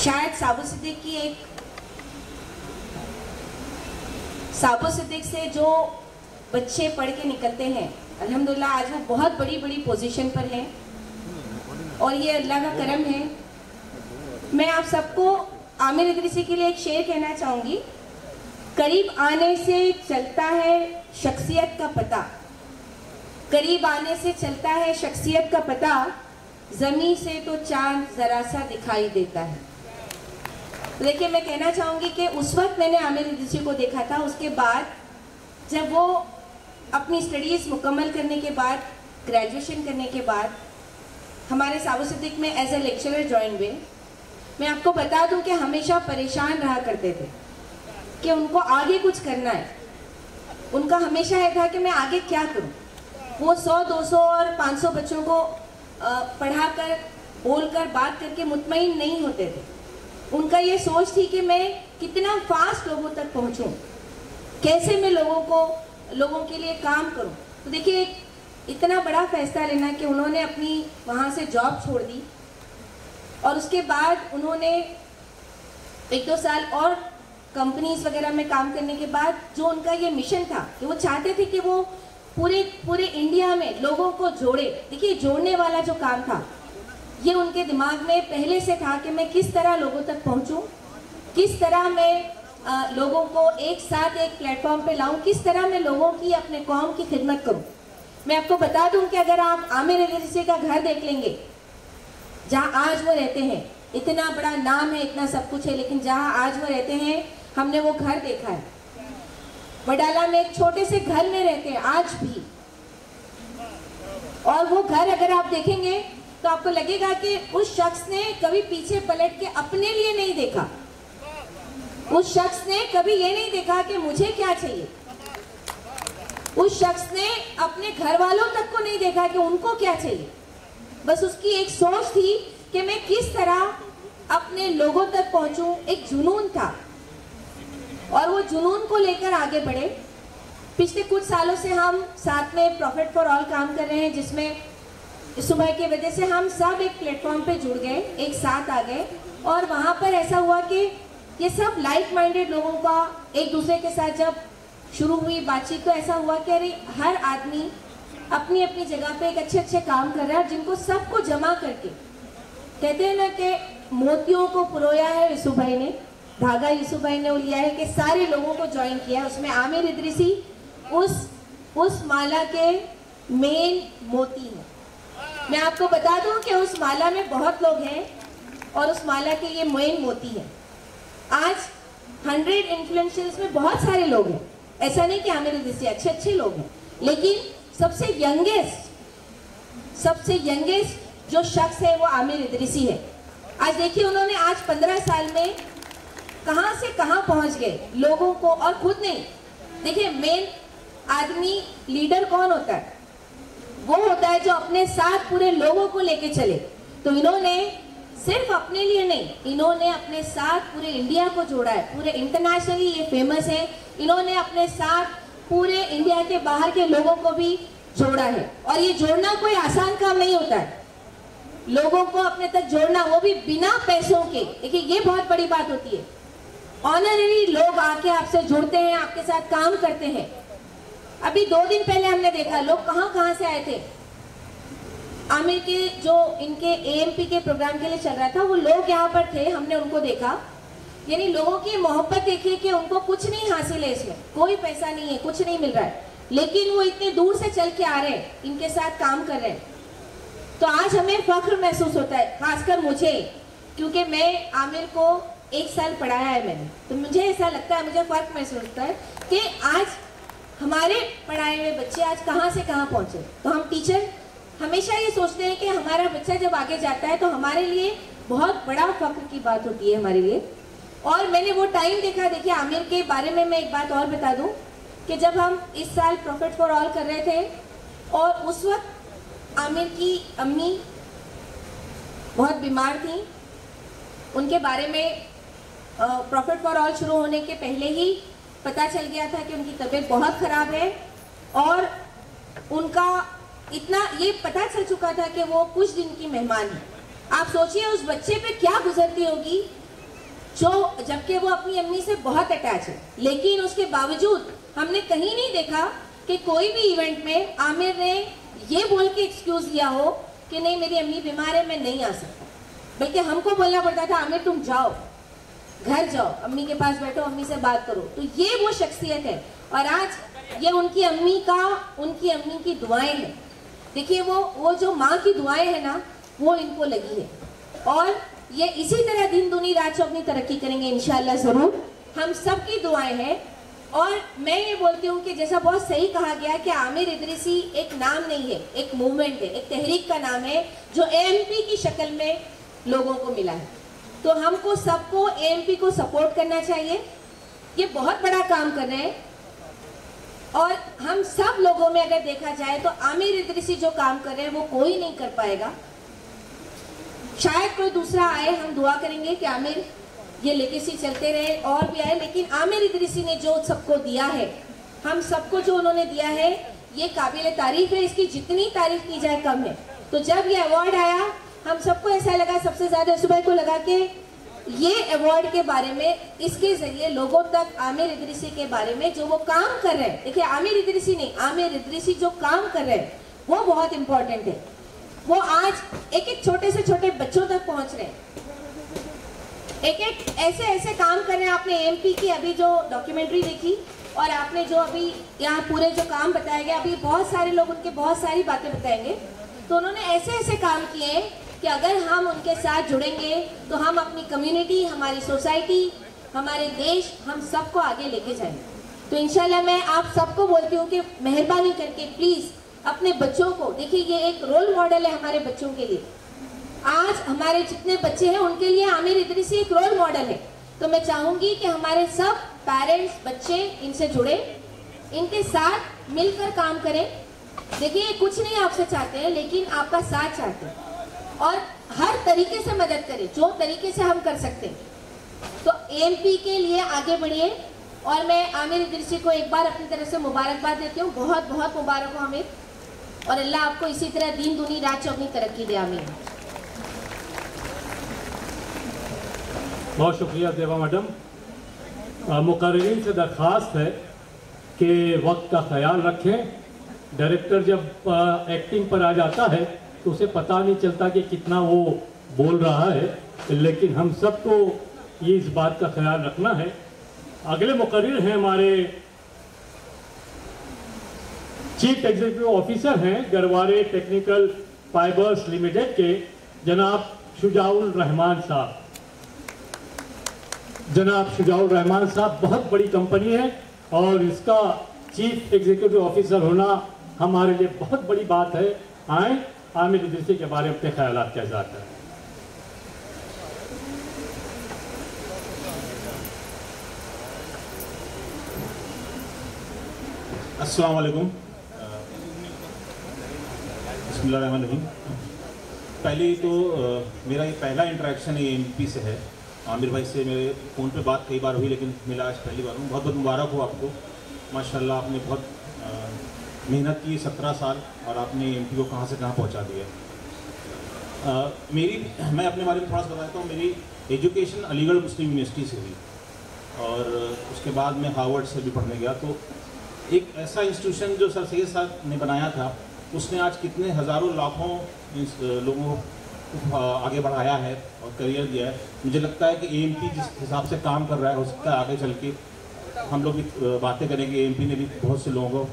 शायद साबु सिद्दीक से जो बच्चे पढ़ के निकलते हैं, अल्हम्दुलिल्लाह आज वो बहुत बड़ी बड़ी पोजीशन पर हैं और ये अल्लाह का करम है। मैं आप सबको आमिर इदरीसी के लिए एक शेर कहना चाहूँगी। करीब आने से चलता है शख्सियत का पता, करीब आने से चलता है शख्सियत का पता, ज़मीन से तो चांद ज़रा सा दिखाई देता है। देखिए, मैं कहना चाहूँगी कि उस वक्त मैंने आमिर इदरीसी को देखा था, उसके बाद जब वो अपनी स्टडीज़ मुकम्मल करने के बाद, ग्रेजुएशन करने के बाद हमारे साबु सिद्दीक में एज ए लेक्चरर ज्वाइन हुए। मैं आपको बता दूं कि हमेशा परेशान रहा करते थे कि उनको आगे कुछ करना है। उनका हमेशा यह था कि मैं आगे क्या करूं। वो 100, 200 और 500 बच्चों को पढ़ाकर, बोलकर, बात करके मुतमईन नहीं होते थे। उनका ये सोच थी कि मैं कितना फास्ट लोगों तक पहुंचूं, कैसे मैं लोगों के लिए काम करूं। तो देखिए, इतना बड़ा फैसला लेना कि उन्होंने अपनी वहाँ से जॉब छोड़ दी और उसके बाद उन्होंने 1-2 साल और कंपनीज वगैरह में काम करने के बाद जो उनका ये मिशन था कि वो चाहते थे कि वो पूरे इंडिया में लोगों को जोड़े। देखिए, जोड़ने वाला जो काम था ये उनके दिमाग में पहले से था कि मैं किस तरह लोगों तक पहुँचूँ, किस तरह मैं लोगों को एक साथ एक प्लेटफॉर्म पे लाऊं, किस तरह मैं लोगों की, अपने कौम की खिदमत करूं। मैं आपको बता दूं कि अगर आप आमिर इदरीसी का घर देख लेंगे, जहां आज वो रहते हैं, इतना बड़ा नाम है, इतना सब कुछ है, लेकिन जहां आज वो रहते हैं, हमने वो घर देखा है। वडाला में एक छोटे से घर में रहते हैं आज भी, और वो घर अगर आप देखेंगे तो आपको लगेगा कि उस शख्स ने कभी पीछे पलट के अपने लिए नहीं देखा। उस शख्स ने कभी ये नहीं देखा कि मुझे क्या चाहिए। उस शख्स ने अपने घर वालों तक को नहीं देखा कि उनको क्या चाहिए। बस उसकी एक सोच थी कि मैं किस तरह अपने लोगों तक पहुंचूं। एक जुनून था और वो जुनून को लेकर आगे बढ़े। पिछले कुछ सालों से हम साथ में प्रॉफिट फॉर ऑल काम कर रहे हैं, जिसमें सुबह की वजह से हम सब एक प्लेटफॉर्म पे जुड़ गए, एक साथ आ गए। और वहाँ पर ऐसा हुआ कि ये सब लाइक माइंडेड लोगों का एक दूसरे के साथ जब शुरू हुई बातचीत, तो ऐसा हुआ कि अरे हर आदमी अपनी अपनी जगह पे एक अच्छे काम कर रहा है, जिनको सबको जमा करके, कहते हैं ना कि मोतियों को पुरोया है यूसुफ भाई ने, धागा यूसुफ भाई ने लिया है कि सारे लोगों को ज्वाइन किया। उसमें आमिर इदरीसी उस माला के मेन मोती है। मैं आपको बता दूं कि उस माला में बहुत लोग हैं और उस माला के ये मेन मोती है। आज 100 इन्फ्लुएंसर्स में बहुत सारे लोग हैं, ऐसा नहीं कि आमिर इदरीसी, अच्छे लोग हैं, लेकिन सबसे यंगेस्ट जो शख्स है वो आमिर इदरीसी है। आज देखिए, उन्होंने आज 15 साल में कहां से कहां पहुंच गए लोगों को, और खुद नहीं। देखिए, मेन आदमी लीडर कौन होता है? वो होता है जो अपने साथ पूरे लोगों को लेके चले। तो इन्होंने सिर्फ अपने लिए नहीं, इन्होंने अपने साथ पूरे इंडिया को जोड़ा है। पूरे इंटरनेशनली ये फेमस है। इन्होंने अपने साथ पूरे इंडिया के बाहर के लोगों को भी जोड़ा है, और ये जोड़ना कोई आसान काम नहीं होता है। लोगों को अपने तक जोड़ना, वो भी बिना पैसों के। देखिए, ये बहुत बड़ी बात होती है। ऑनररी लोग आके आपसे जुड़ते हैं, आपके साथ काम करते हैं। अभी 2 दिन पहले हमने देखा लोग कहां से आए थे। आमिर के जो इनके AMP के प्रोग्राम के लिए चल रहा था, वो लोग यहाँ पर थे, हमने उनको देखा। यानी लोगों की मोहब्बत देखिए कि उनको कुछ नहीं हासिल है, इसमें कोई पैसा नहीं है, कुछ नहीं मिल रहा है, लेकिन वो इतने दूर से चल के आ रहे हैं, इनके साथ काम कर रहे हैं। तो आज हमें फख्र महसूस होता है, खासकर मुझे, क्योंकि मैं आमिर को 1 साल पढ़ाया है मैंने। तो मुझे ऐसा लगता है, मुझे फर्क महसूस होता है कि आज हमारे पढ़ाए हुए बच्चे आज कहाँ से कहाँ पहुँचे। तो हम टीचर हमेशा ये सोचते हैं कि हमारा बच्चा जब आगे जाता है तो हमारे लिए बहुत बड़ा फख्र की बात होती है हमारे लिए। और मैंने वो टाइम देखा। देखिए, आमिर के बारे में मैं एक बात और बता दूं कि जब हम इस साल प्रॉफिट फॉर ऑल कर रहे थे, और उस वक्त आमिर की अम्मी बहुत बीमार थी। उनके बारे में प्रॉफिट फॉर ऑल शुरू होने के पहले ही पता चल गया था कि उनकी तबीयत बहुत ख़राब है, और उनका इतना ये पता चल चुका था कि वो कुछ दिन की मेहमान है। आप सोचिए उस बच्चे पे क्या गुजरती होगी जो जबकि वो अपनी अम्मी से बहुत अटैच है, लेकिन उसके बावजूद हमने कहीं नहीं देखा कि कोई भी इवेंट में आमिर ने ये बोल के एक्सक्यूज दिया हो कि नहीं मेरी अम्मी बीमार है मैं नहीं आ सकता, बल्कि हमको बोलना पड़ता था आमिर तुम जाओ, घर जाओ, अम्मी के पास बैठो, अम्मी से बात करो। तो ये वो शख्सियत है और आज ये उनकी अम्मी की दुआएं हैं। देखिए वो जो माँ की दुआएं है ना वो इनको लगी है और ये इसी तरह दिन दुनी रात चौगनी तरक्की करेंगे इंशाल्लाह ज़रूर, हम सबकी दुआएं हैं। और मैं ये बोलती हूँ कि जैसा बहुत सही कहा गया कि आमिर इदरीसी एक नाम नहीं है, एक मूवमेंट है, एक तहरीक का नाम है जो एएमपी की शक्ल में लोगों को मिला है। तो हमको सबको एएमपी को सपोर्ट करना चाहिए, ये बहुत बड़ा काम कर रहे हैं और हम सब लोगों में अगर देखा जाए तो आमिर इदरीसी जो काम कर रहे हैं वो कोई नहीं कर पाएगा। शायद कोई दूसरा आए, हम दुआ करेंगे कि आमिर ये लेगेसी चलते रहे और भी आए, लेकिन आमिर इदरीसी ने जो सबको दिया है, हम सबको जो उन्होंने दिया है ये काबिल तारीफ है, इसकी जितनी तारीफ की जाए कम है। तो जब ये अवार्ड आया हम सबको ऐसा लगा, सबसे ज्यादा सुबह को लगा कि ये अवार्ड के बारे में, इसके जरिए लोगों तक आमिर इदरीसी के बारे में जो वो काम कर रहे हैं, देखिए आमिर इदरीसी नहीं, आमिर इदरीसी जो काम कर रहे हैं वो बहुत इंपॉर्टेंट है। वो आज एक एक छोटे से छोटे बच्चों तक पहुंच रहे हैं, एक एक ऐसे काम कर रहे हैं। आपने एएमपी की अभी जो डॉक्यूमेंट्री देखी और आपने जो अभी यहाँ पूरे जो काम बताया गया, अभी बहुत सारे लोग उनके बहुत सारी बातें बताएंगे, तो उन्होंने ऐसे काम किए हैं कि अगर हम उनके साथ जुड़ेंगे तो हम अपनी कम्युनिटी, हमारी सोसाइटी, हमारे देश, हम सबको आगे लेके जाएंगे। तो इंशाल्लाह मैं आप सबको बोलती हूँ कि मेहरबानी करके प्लीज़ अपने बच्चों को, देखिए ये एक रोल मॉडल है हमारे बच्चों के लिए। आज हमारे जितने बच्चे हैं उनके लिए आमिर इदरीसी एक रोल मॉडल है। तो मैं चाहूँगी कि हमारे सब पेरेंट्स, बच्चे इनसे जुड़े, इनके साथ मिलकर काम करें। देखिए कुछ नहीं आपसे चाहते हैं, लेकिन आपका साथ चाहते हैं और हर तरीके से मदद करें जो तरीके से हम कर सकते हैं। तो एएमपी के लिए आगे बढ़िए और मैं आमिर इदरीसी को एक बार अपनी तरफ से मुबारकबाद देती हूँ। बहुत बहुत मुबारक हो आमिर, और अल्लाह आपको इसी तरह दीन दुनी रात चौगनी तरक्की दे। आमीन। बहुत शुक्रिया देवा मैडम। मुकर्रीन से दरख्वास्त है कि वक्त का ख्याल रखें। डायरेक्टर जब एक्टिंग पर आ जाता है तो उसे पता नहीं चलता कि कितना वो बोल रहा है, लेकिन हम सबको ये इस बात का ख्याल रखना है। अगले मुकर्रीर हैं हमारे चीफ एग्जीक्यूटिव ऑफिसर हैं गरवारे टेक्निकल फाइबर्स लिमिटेड के जनाब शुजाउल रहमान साहब। जनाब शुजाउल रहमान साहब बहुत बड़ी कंपनी है और इसका चीफ एग्जीक्यूटिव ऑफिसर होना हमारे लिए बहुत बड़ी बात है। आए आमिर इदरीसी के बारे में अपने ख्यालात का इज़हार करें। अस्सलाम वालेकुम। बिस्मिल्लाहिर्रहमानिर्रहीम। पहले तो मेरा ये पहला इंटरेक्शन एएमपी से है। आमिर भाई से मेरे फ़ोन पे बात कई बार हुई, लेकिन मिला आज पहली बार हूँ। बहुत बहुत मुबारक हो आपको, माशाल्लाह आपने बहुत मेहनत की 17 साल और आपने एएमपी को कहाँ से कहाँ पहुँचा दिया। मैं अपने बारे में थोड़ा सा बताता हूँ। मेरी एजुकेशन अलीगढ़ मुस्लिम यूनिवर्सिटी से हुई और उसके बाद मैं हार्वर्ड से भी पढ़ने गया। तो एक ऐसा इंस्टीट्यूशन जो सर सैयद साहब ने बनाया था, उसने आज कितने हज़ारों लाखों लोगों को आगे बढ़ाया है और करियर दिया है। मुझे लगता है कि एएमपी जिस हिसाब से काम कर रहा है, हो सकता है आगे चल के हम लोग भी बातें करेंगे। एएमपी ने भी बहुत से लोगों को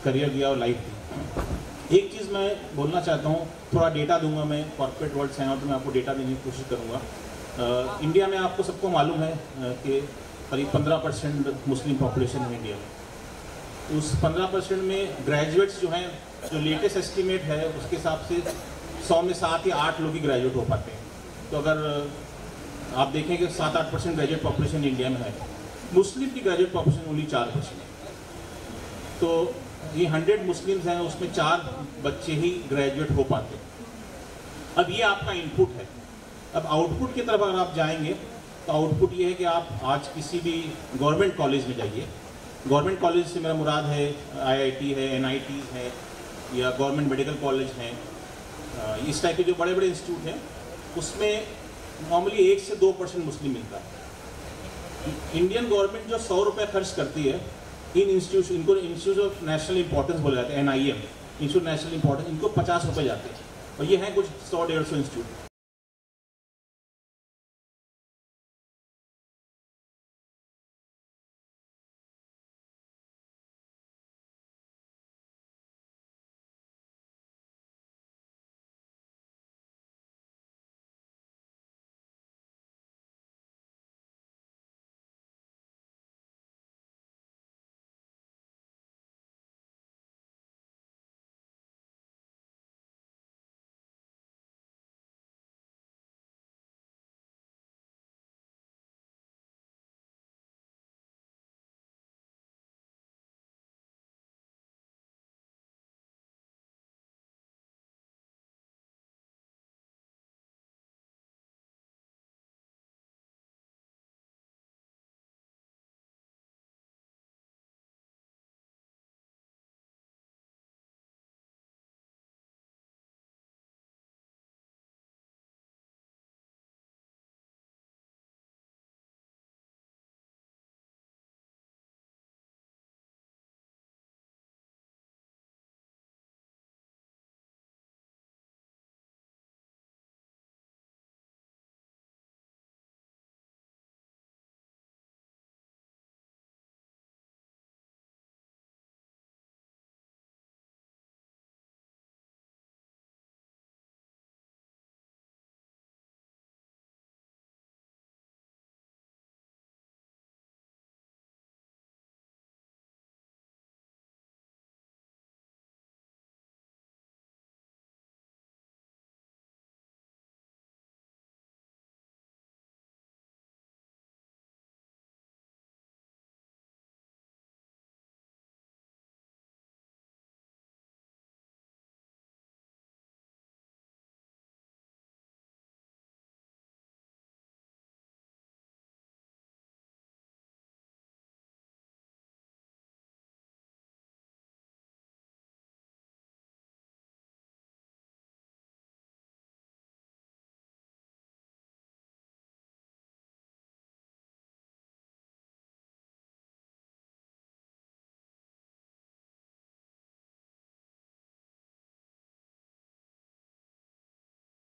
करियर दिया और लाइफ दी। एक चीज़ मैं बोलना चाहता हूँ, थोड़ा डेटा दूंगा मैं, कॉर्पोरेट वर्ल्ड से आया हूँ तो मैं आपको डेटा देने की कोशिश करूँगा। इंडिया में आपको सबको मालूम है कि करीब 15% मुस्लिम पॉपुलेशन है इंडिया में। उस 15% में ग्रेजुएट्स जो हैं, जो लेटेस्ट एस्टीमेट है उसके हिसाब से 100 में 7 या 8 लोग ही ग्रेजुएट हो पाते हैं। तो अगर आप देखें कि 7-8% ग्रेजुएट पॉपुलेशन इंडिया में है, मुस्लिम की ग्रेजुएट पॉपुलेशन ओनली 4%। तो ये 100 मुस्लिम्स हैं, उसमें 4 बच्चे ही ग्रेजुएट हो पाते हैं। अब ये आपका इनपुट है। अब आउटपुट की तरफ अगर आप जाएंगे तो आउटपुट ये है कि आप आज किसी भी गवर्नमेंट कॉलेज में जाइए। गवर्नमेंट कॉलेज से मेरा मुराद है IIT है, NIT है या गवर्नमेंट मेडिकल कॉलेज हैं, इस टाइप के जो बड़े बड़े इंस्टीट्यूट हैं, उसमें नॉर्मली 1 से 2% मुस्लिम मिलता है। इंडियन गवर्नमेंट जो 100 रुपये खर्च करती है इन इंस्टीट्यूशन, इनको इंस्टीट्यूट ऑफ नेशनल इंपॉर्टेंस बोले जाते हैं, NIM, इंस्टीट्यूट नेशनल इंपॉर्टेंस, इनको 50 रुपये जाते हैं और ये हैं कुछ 100-150 इंस्टीट्यूट।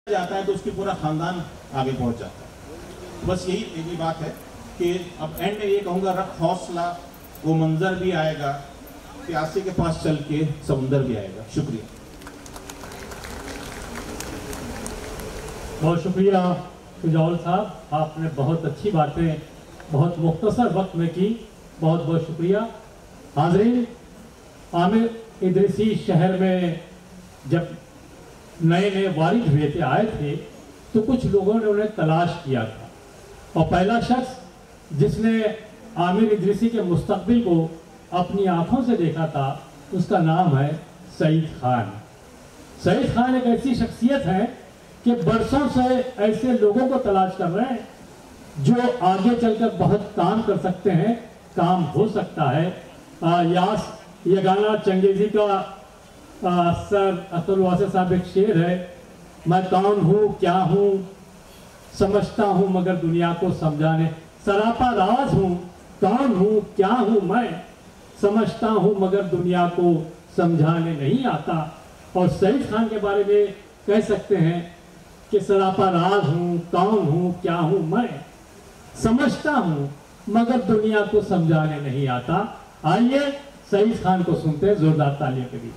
जाता है तो उसकी पूरा खानदान आगे पहुंच जाता है। बस यही एक ही बात है कि अब एंड में ये कहूँगा, रख हौसला, वो मंजर भी आएगा, प्यासे के पास चल के समुंदर भी आएगा। शुक्रिया। बहुत शुक्रिया सुजाउल साहब, आपने बहुत अच्छी बातें बहुत मुख्तसर वक्त में की, बहुत बहुत शुक्रिया। हाज़रीन, आमिर इदरीसी शहर में जब नए नए वारिद हुए थे, आए थे, तो कुछ लोगों ने उन्हें तलाश किया था और पहला शख्स जिसने आमिर इदरीसी के मुस्तकबिल को अपनी आंखों से देखा था उसका नाम है सईद खान। सईद खान एक ऐसी शख्सियत है कि बरसों से ऐसे लोगों को तलाश कर रहे हैं जो आगे चलकर बहुत काम कर सकते हैं, काम हो सकता है। ये गाना चंगेजी का सर अतुल वासे साहब एक शेर है, मैं कौन हूँ क्या हूँ समझता हूँ मगर दुनिया को समझाने, सरापा राज हूँ, कौन हूँ क्या हूँ मैं समझता हूँ मगर दुनिया को समझाने नहीं आता। और सईद खान के बारे में कह सकते हैं कि सरापा राज हूँ, कौन हूँ क्या हूँ मैं समझता हूँ मगर दुनिया को समझाने नहीं आता। आइए सईद खान को सुनते हैं जोरदार तालियों के बीच।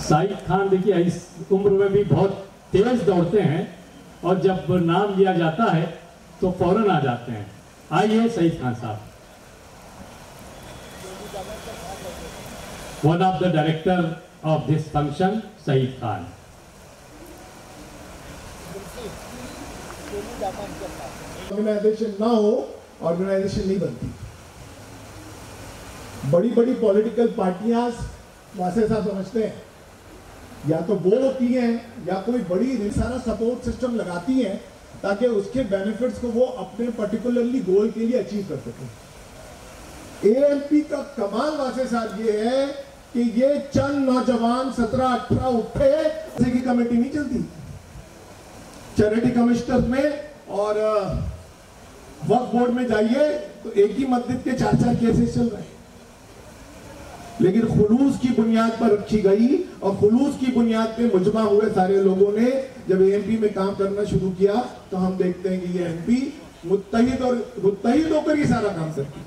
सईद खान देखिए इस उम्र में भी बहुत तेज दौड़ते हैं और जब नाम लिया जाता है तो फौरन आ जाते हैं। आइए सईद खान साहब। One of the director of this function, Saeed Khan. Organisation ना हो, ऑर्गेनाइजेशन नहीं बनती। बड़ी बड़ी पॉलिटिकल पार्टियां वासे साहब समझते हैं, या तो वो होती हैं या कोई बड़ी सारा सपोर्ट सिस्टम लगाती हैं ताकि उसके बेनिफिट्स को वो अपने पर्टिकुलरली गोल के लिए अचीव कर सकें। एएमपी का कमाल वासे साहब ये है कि ये चंद नौजवान 17-18 उठे, किसी की कमेटी नहीं चलती चैरिटी कमिश्नर में और वक्फ बोर्ड में जाइए तो एक ही मस्जिद के 4-4 केसेस चल रहे हैं, लेकिन खुलूस की बुनियाद पर रखी गई और खुलूस की बुनियाद पे मुजमा हुए सारे लोगों ने जब एमपी में काम करना शुरू किया तो हम देखते हैं कि ये एमपी मुत्तहिद होकर ये सारा काम करती है।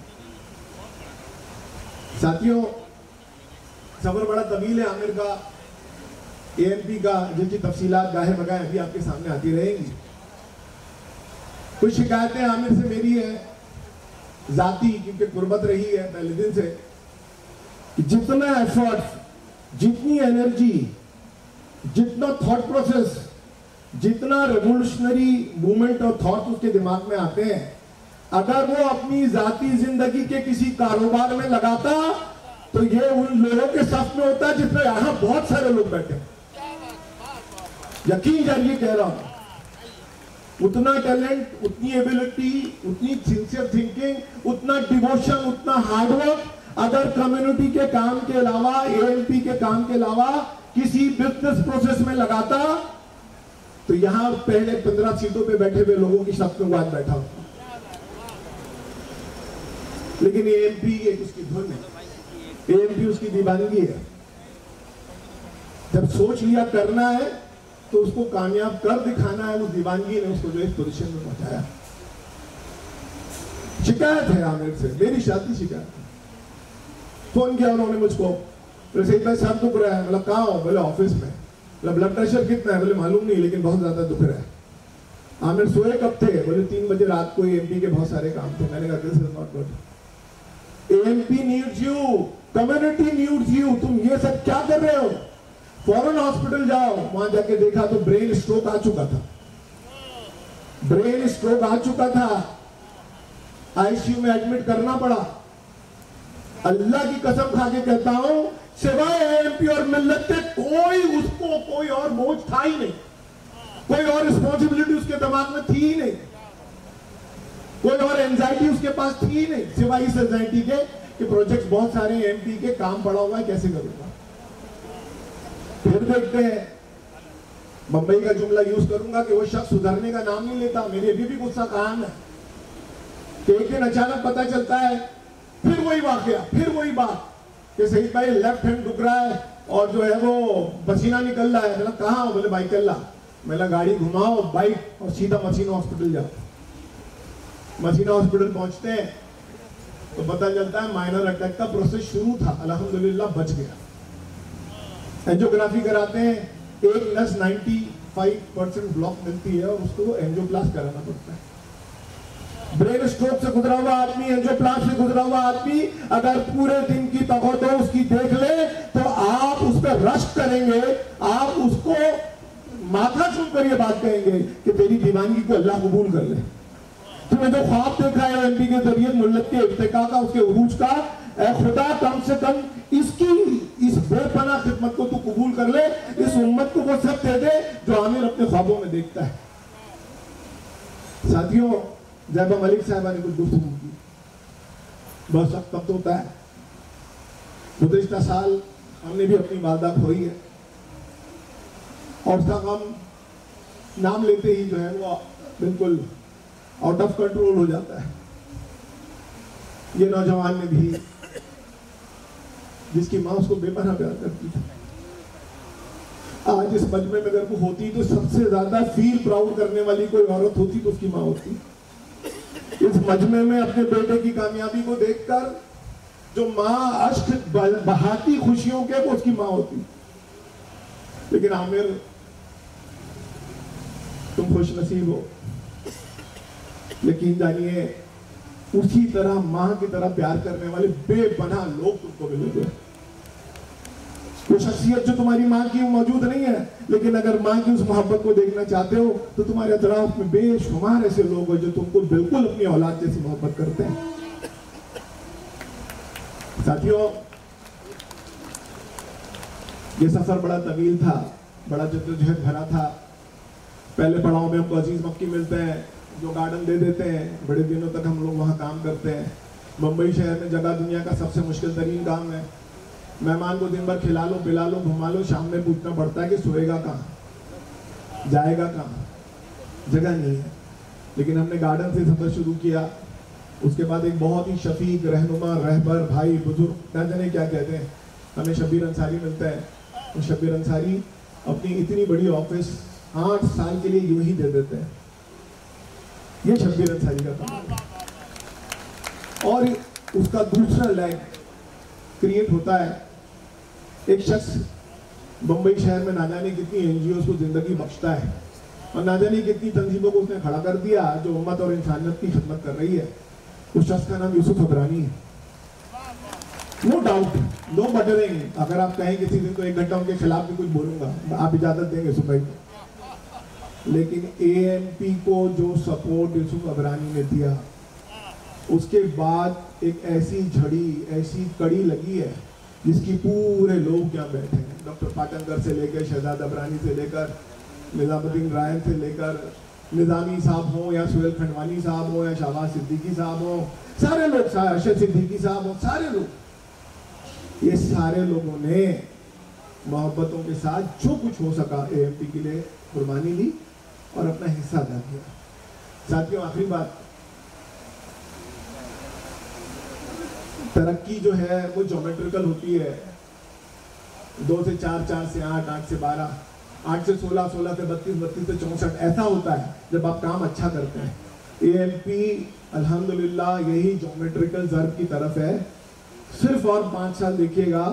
साथियों, सफर बड़ा तवील है आमिर का, एएमपी का, जिनकी तफसीलात गाहे बगाहे अभी आपके सामने आती रहेंगी। कुछ शिकायतें आमिर से मेरी है जाती, क्योंकि गुर्बत रही है पहले दिन से, कि जितना एफर्ट, जितनी एनर्जी, जितना थॉट प्रोसेस, जितना रेवोल्यूशनरी मूवमेंट और थॉट उसके दिमाग में आते हैं, अगर वो अपनी जाती जिंदगी के किसी कारोबार में लगाता तो ये उन लोगों के साथ में होता जिसमें यहां बहुत सारे लोग बैठे हैं। यकीन जानिए कह रहा हूं, उतना टैलेंट, उतनी एबिलिटी, उतनी सिंसियर थिंकिंग, उतना डिवोशन, उतना हार्डवर्क अगर कम्युनिटी के काम के अलावा, एएमपी के काम के अलावा किसी बिजनेस प्रोसेस में लगाता तो यहां पहले 15 सीटों पे बैठे हुए लोगों की साथ में बात बैठा होता। लेकिन एएमपी एक उसकी धुन है, एएमपी उसकी दीवानगी है। जब सोच लिया करना है तो उसको कामयाब कर दिखाना है, उस दीवानगी ने उसको जो इस पोजीशन में पहुंचाया। शिकायत है आमिर से, मेरी शादी शिकायत है। फोन किया उन्होंने मुझको, बोले सही भाई सर दुख रहा है। मतलब कहाँ हो? बोले ऑफिस में। मतलब ब्लड प्रेशर कितना है? बोले मालूम नहीं, लेकिन बहुत ज्यादा दुख रहा है। आमिर सोए कब थे? बोले 3 बजे रात को। एएमपी के बहुत सारे काम थे। मैंने कहा this is not good. AMP needs you, community needs you. तुम ये सब क्या कर रहे हो? फॉरेन हॉस्पिटल जाओ। वहां जाके देखा तो ब्रेन स्ट्रोक आ चुका था, ब्रेन स्ट्रोक आ चुका था, आईसीयू में एडमिट करना पड़ा। अल्लाह की कसम खा के कहता हूं, सिवाय एएमपी और मिल्लत के उसको कोई और बोझ था ही नहीं, कोई और रिस्पॉन्सिबिलिटी उसके दिमाग में थी ही नहीं, कोई और एंजाइटी उसके पास थी ही नहीं, सिवाय इस एंजाइटी के कि प्रोजेक्ट्स बहुत सारे एएमपी के काम पड़ा हुआ है, कैसे करूंगा। फिर देखते हैं, बंबई का जुमला यूज करूंगा कि वो शख्स सुधरने का नाम नहीं लेता। मेरे अभी भी गुस्सा कायम है कि एक दिन अचानक पता चलता है, फिर वही वाकया, फिर वही बात कि सही भाई लेफ्ट हैंड दुख रहा है और जो है वो पसीना निकल रहा है। मतलब कहाँ हो? बोले बाइक चल रहा। मैंने गाड़ी घुमाओ बाइक और सीधा मसीना हॉस्पिटल जाओ। मसीना हॉस्पिटल पहुंचते हैं तो पता चलता है माइनर अटैक का प्रोसेस शुरू था, अल्हम्दुलिल्लाह बच गया। एंजियोग्राफी कराते हैं, एक नस 95% ब्लॉक मिलती है और उसको एंजियोप्लास्ट कराना पड़ता है। ब्रेन स्ट्रोक से गुजरा हुआ आदमी, एंजियोप्लास्ट से गुजरा हुआ आदमी अगर पूरे दिन की तगड़ो उसकी देख ले तो आप उस पर रश्क करेंगे, आप उसको माथा चूम कर ये बात कहेंगे कि तेरी दीवानगी को अल्लाह कबूल कर ले। तुमने जो ख्वाब देखा है एमपी के जरिए मुल्लत के इर्तिका का, उसके उरूज का, ऐ खुदा कम से कम इस बेपनाह खिदमत को तू कबूल कर ले, इस उम्मत को वो सब दे दे जो आमिर अपने ख्वाबों में देखता है। साथियों, जैबा मलिक साहबा ने कुछ गुफ्तगू की, बहुत सख्त वक्त होता है। गुज़िश्ता साल हमने भी अपनी वालदा खोई है और उसका गम नाम लेते ही जो है वो बिल्कुल आउट ऑफ कंट्रोल हो जाता है। ये नौजवान ने भी, जिसकी माँ उसको बेपनाह प्यार करती थी, आज इस मजमे में अगर वो होती तो सबसे ज्यादा फील प्राउड करने वाली कोई औरत होती तो उसकी माँ होती। इस मजमे में अपने बेटे की कामयाबी को देखकर जो माँ अश्क बहाती खुशियों के, वो उसकी माँ होती। लेकिन आमिर, तुम खुश नसीब हो। यकीन जानिए उसी तरह मां की तरह प्यार करने वाले बेपनाह लोग तुमको मिलेंगे। वो शख्सियत जो तुम्हारी मां की मौजूद नहीं है, लेकिन अगर मां की उस मोहब्बत को देखना चाहते हो तो तुम्हारे अतराफ में बेशुमार ऐसे लोग हैं जो तुमको बिल्कुल अपनी औलाद जैसी मोहब्बत करते हैं। साथियों, ये सफर बड़ा तवील था, बड़ा जद्दोजहद भरा था। पहले पड़ाव में हमको अजीज मक्की मिलते हैं जो गार्डन दे देते हैं, बड़े दिनों तक हम लोग वहाँ काम करते हैं। मुंबई शहर में जगह दुनिया का सबसे मुश्किल तरीन काम है। मेहमान को दिन भर खिला लो, पिला लो, घुमा लो, शाम में पूछना पड़ता है कि सोएगा कहाँ, जाएगा कहाँ, जगह नहीं है। लेकिन हमने गार्डन से सफर शुरू किया। उसके बाद एक बहुत ही शफीक, रहनुमा, रहबर, भाई, बुजुर्ग, ना जाने क्या कहते हैं, हमें शब्बीर अंसारी मिलता है। तो शब्बीर अंसारी अपनी इतनी बड़ी ऑफिस 8 साल के लिए यूं ही दे देते हैं। ये शब्बीर अंसारी का काम है। और उसका दूसरा लैग क्रिएट होता है। एक शख्स मुंबई शहर में ना जाने कितनी एनजीओ को जिंदगी बख्शता है और ना जाने कितनी तंजीमों को उसने खड़ा कर दिया जो उम्मत और इंसानियत की खिदमत कर रही है। उस शख्स का नाम यूसुफ अबरानी है। नो डाउट, नो बटरिंग, अगर आप कहें किसी दिन तो 1 घंटा उनके खिलाफ भी कुछ बोलूंगा, आप इजाजत देंगे सुबह को। लेकिन एएमपी को जो सपोर्ट यूसुफ अबरानी ने दिया, उसके बाद एक ऐसी झड़ी, ऐसी कड़ी लगी है जिसकी पूरे लोग यहाँ बैठे हैं। डॉक्टर पाटनकर से लेकर, शहजाद अबरानी से लेकर, निजामुद्दीन रायन से लेकर, निजामी साहब हो या सुहेल खंडवानी साहब हो या शाहबाज सिद्दीकी साहब हो, सारे लोग, अरशद सिद्दीकी साहब हो, सारे लोग, ये सारे लोगों ने मोहब्बतों के साथ जो कुछ हो सका एएमपी के लिए कुर्बानी दी और अपना हिस्सा अदा किया। साथियों, आखिरी बात, तरक्की जो है वो ज्योमेट्रिकल होती है। 2 से 4, 4 से 8, 8 से 12, 8 से 16, 16 से 32, 32 से 64, ऐसा होता है जब आप काम अच्छा करते हैं। एएमपी अल्हम्दुलिल्लाह यही ज्योमेट्रिकल ज़र्ब की तरफ है। सिर्फ और 5 साल देखिएगा,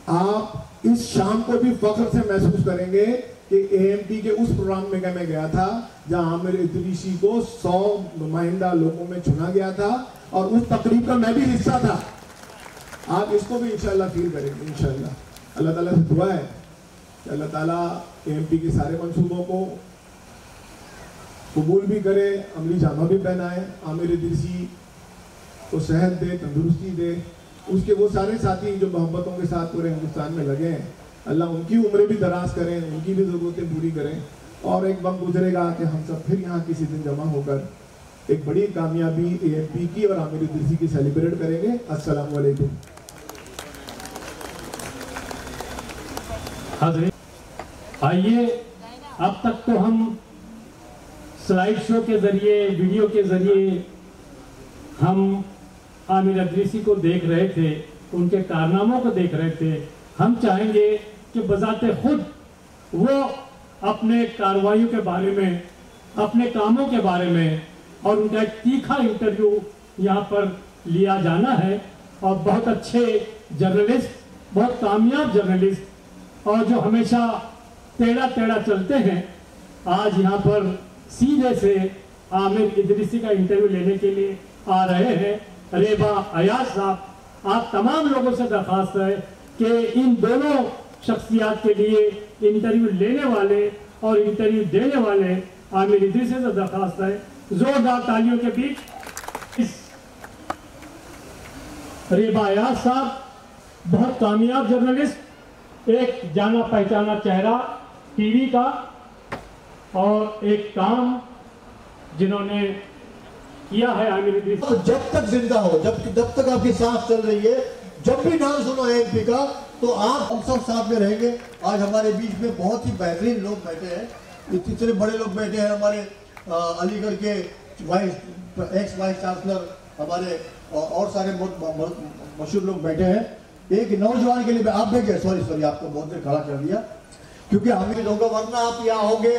आप इस शाम को भी फख्र से महसूस करेंगे कि एएमपी के उस प्रोग्राम में मैं गया था जहां आमिर इदरीसी को 100 नुमाइंदा लोगों में चुना गया था और उस तकरीब का मैं भी हिस्सा था। आप इसको भी इंशाल्लाह फील करेंगे। इंशाल्लाह अल्लाह ताला से दुआ है कि अल्लाह ताला एएमपी के सारे मंसूबों को कबूल भी करे, अमली जामा भी पहनाए, आमिर इदरीसी को सेहत दे, तंदुरुस्ती दे, उसके वो सारे साथी जो मोहब्बतों के साथ पूरे हिंदुस्तान में लगे हैं, अल्लाह उनकी उम्रें भी दराज करें, उनकी भी ज़रूरतें पूरी करें। और एक वक्त गुजरेगा कि हम सब फिर यहाँ किसी दिन जमा होकर एक बड़ी कामयाबी एएमपी की और आमिर इदरीसी की सेलिब्रेट करेंगे। अस्सलाम वालेकुम। आइए, अब तक तो हम स्लाइड शो के जरिए, वीडियो के जरिए हम आमिर इदरीसी को देख रहे थे, उनके कारनामों को देख रहे थे। हम चाहेंगे कि बजाते खुद वो अपने कार्रवाइयों के बारे में, अपने कामों के बारे में, और उनका एक तीखा इंटरव्यू यहाँ पर लिया जाना है। और बहुत अच्छे जर्नलिस्ट, बहुत कामयाब जर्नलिस्ट, और जो हमेशा टेढ़ा टेढ़ा चलते हैं, आज यहाँ पर सीधे से आमिर इदरीसी का इंटरव्यू लेने के लिए आ रहे हैं। रेबा अयाज साहब, आप तमाम लोगों से दरख्वास्त है कि इन दोनों शख्सियात के लिए इंटरव्यू लेने वाले और इंटरव्यू देने वाले आमिर इदरीसी से दरख्वास्त है, जोरदार तालियों के बीच इस रेबा अयाज साहब, बहुत कामयाब जर्नलिस्ट, एक जाना पहचाना चेहरा टीवी का, और एक काम जिन्होंने किया है आमिर इदरीसी। तो जब तक जिंदा हो, जब तक आपकी सांस चल रही है, जब भी नाम सुनो एएमपी का, तो आप हम सब साथ में रहेंगे। आज हमारे बीच में बहुत ही बेहतरीन लोग बैठे हैं, इतने बड़े लोग बैठे हैं। हमारे अलीगढ़ के एक्स वाइस चांसलर, हमारे और सारे मशहूर लोग बैठे हैं। एक नौजवान के लिए आप बैठे, सॉरी आपको बहुत देर खड़ा कर दिया, क्योंकि हमें लोग, वरना आप यहाँ होंगे,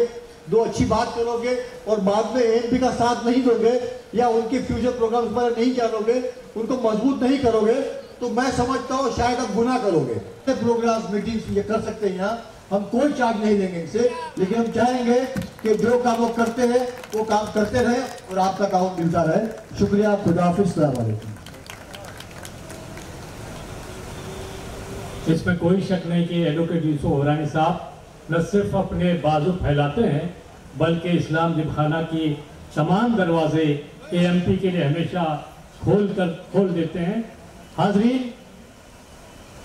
2 अच्छी बात करोगे और बाद में एएमपी का साथ नहीं दोगे या उनके फ्यूचर प्रोग्राम्स पर नहीं चलोगे, उनको मजबूत नहीं करोगे, तो मैं समझता हूँ शायद आप गुनाह करोगे। प्रोग्राम्स, मीटिंग्स ये कर सकते हैं यहाँ, हम कोई चार्ज नहीं लेंगे इनसे, लेकिन हम चाहेंगे कि जो काम वो करते हैं वो काम करते रहे और आपका काम मिलता रहे। शुक्रिया, खुदा हाफिज़, अस्सलाम वालेकुम। इसमें कोई शक नहीं कि एडवोकेट यूसुफ अबरानी साहब न सिर्फ अपने बाजू फैलाते हैं, बल्कि इस्लाम जिमखाना की तमाम दरवाजे एएमपी के लिए हमेशा खोल देते हैं। हाज़रीन,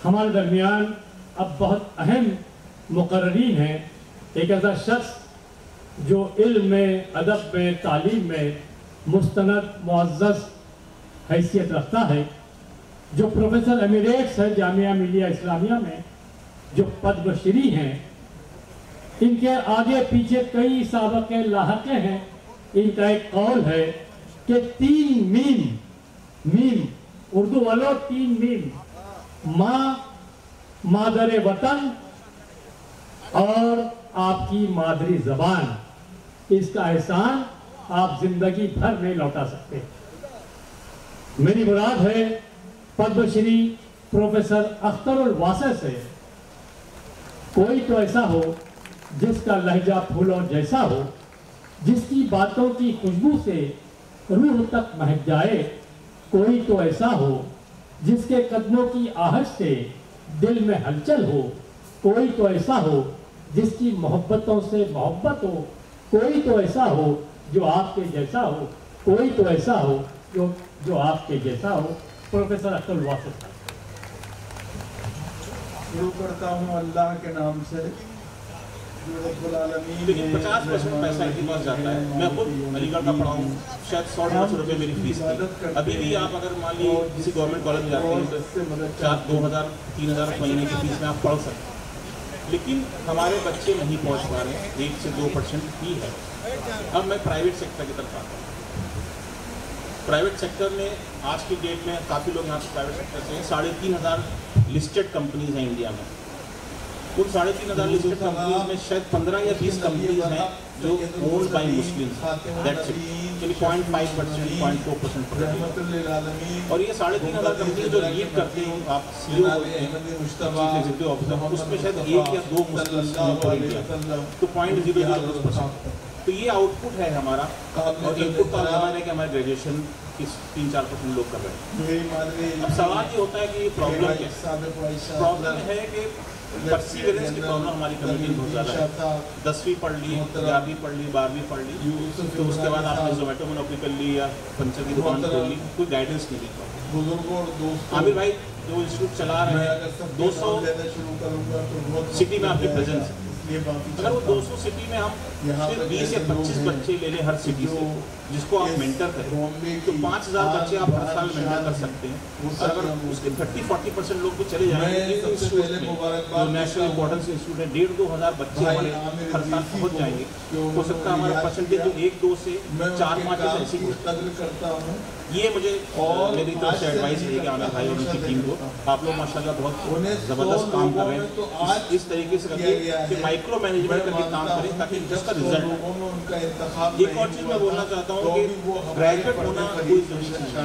हमारे दरमियान अब बहुत अहम मुकर्रीन हैं। एक ऐसा शख्स जो इल्म में, अदब में, तालीम में मुस्तनद मुअज़्ज़ज़ हैसियत रखता है, जो प्रोफेसर एमिरेट्स है जामिया मिलिया इस्लामिया में, जो पद्मश्री हैं। इनके आगे पीछे कई साबक़े लाहक़े हैं इनका एक कौल है कि 3 मीम उर्दू वालों 3 मीम माँ, मादर वतन और आपकी मादरी जबान, इसका एहसान आप जिंदगी भर नहीं लौटा सकते। मेरी मुराद है पद्मश्री प्रोफेसर अख्तरुल वासे से। कोई तो ऐसा हो जिसका लहजा फूलों जैसा हो, जिसकी बातों की खुशबू से रूह तक महक जाए। कोई तो ऐसा हो जिसके कदमों की आहट से दिल में हलचल हो। कोई तो ऐसा हो जिसकी मोहब्बतों से मोहब्बत हो। कोई तो ऐसा हो जो आपके जैसा हो। कोई तो ऐसा हो जो आपके जैसा हो। प्रोफेसर अख्तरुल वासे साहब। शुरू करता हूँ अल्लाह के नाम से। लेकिन 50% पैसा इनके पास जाता है। मैं खुद अलीगढ़ का पढ़ा हूँ, शायद 100-150 रुपये मेरी फीस थी। अभी भी आप अगर मान लीजिए किसी गवर्नमेंट कॉलेज में जाते हैं तो 2,000-3,000 महीने की फीस में आप पढ़ सकते हैं। लेकिन हमारे बच्चे नहीं पहुँच पा रहे हैं, 1 से 2% ही है। अब मैं प्राइवेट सेक्टर की तरफ आता हूँ। प्राइवेट सेक्टर में आज की डेट में काफ़ी लोग यहाँ से प्राइवेट सेक्टर से हैं। 3,500 लिस्टेड कंपनीज हैं इंडिया में। उन 3,500 लिस्टेड कंपनीज में शायद 15 या 20 कंपनीज हैं जो owned by Muslims, that's it, यानी 0.5%, 0.4%। और ये 3,500 कंपनी जो लीड करते हैं, आप CEO होते हैं, चीफ एग्जीक्यूटिव ऑफिसर, उसमें शायद 1 या 2 मुस्लिम्स तो 0.002%। तो ये आउटपुट है हमारा। और इनपुट का जमाना है कि हमारे ग्रेजुएशन की 3-4% लोग कर रहे हैं। अब सवाल ये होता है कि ये प्रॉब्लम क्या है? प्रॉब्लम है कि परसिवरेंस की प्रॉब्लम हमारी कम्युनिटी में बहुत ज़्यादा है। 10वीं पढ़ ली, 11वीं पढ़ ली, 12वीं पढ़ ली, तो उसके बाद आपने जोमेटो में नौकरी कर ली या पंचर की दुकान खोल ली, कोई गाइडेंस नहीं मिलता। आमिर भाई जो इंस्टीट्यूट चला रहे हैं, 200 सिटी में आपकी प्रेजेंस है। अगर वो 200 सिटी में हम सिर्फ 20 या 25 बच्चे ले लें हर सिटी से, जिसको आप मेंटर करें, तो 5,000 बच्चे आप हर साल मेंटर कर सकते हैं। और अगर उसके 30-40% लोग भी चले जाएंगे तो इंस्टीट्यूट में, जो नेशनल इंपॉर्टेंस इंस्टीट्यूट है, 1,500-2,000 बच्चे हमारे हर साल पहुँच जाएंगे। हो सकता है हमारा परसेंटेज जो 1-2 से 4-5 ऐसी करता हूँ। ये मुझे मेरी तरफ से एडवाइस रहेगी आमिर भाई और उनकी टीम को। आप लोग माशाल्लाह बहुत ज़बरदस्त काम कर रहे हैं। इस तरीके से करके कि माइक्रो मैनेजमेंट करके काम करें ताकि उसका रिजल्ट। एक और चीज़ मैं बोलना चाहता हूँ कि ग्रेजुएट होना कोई जरूरी नहीं है।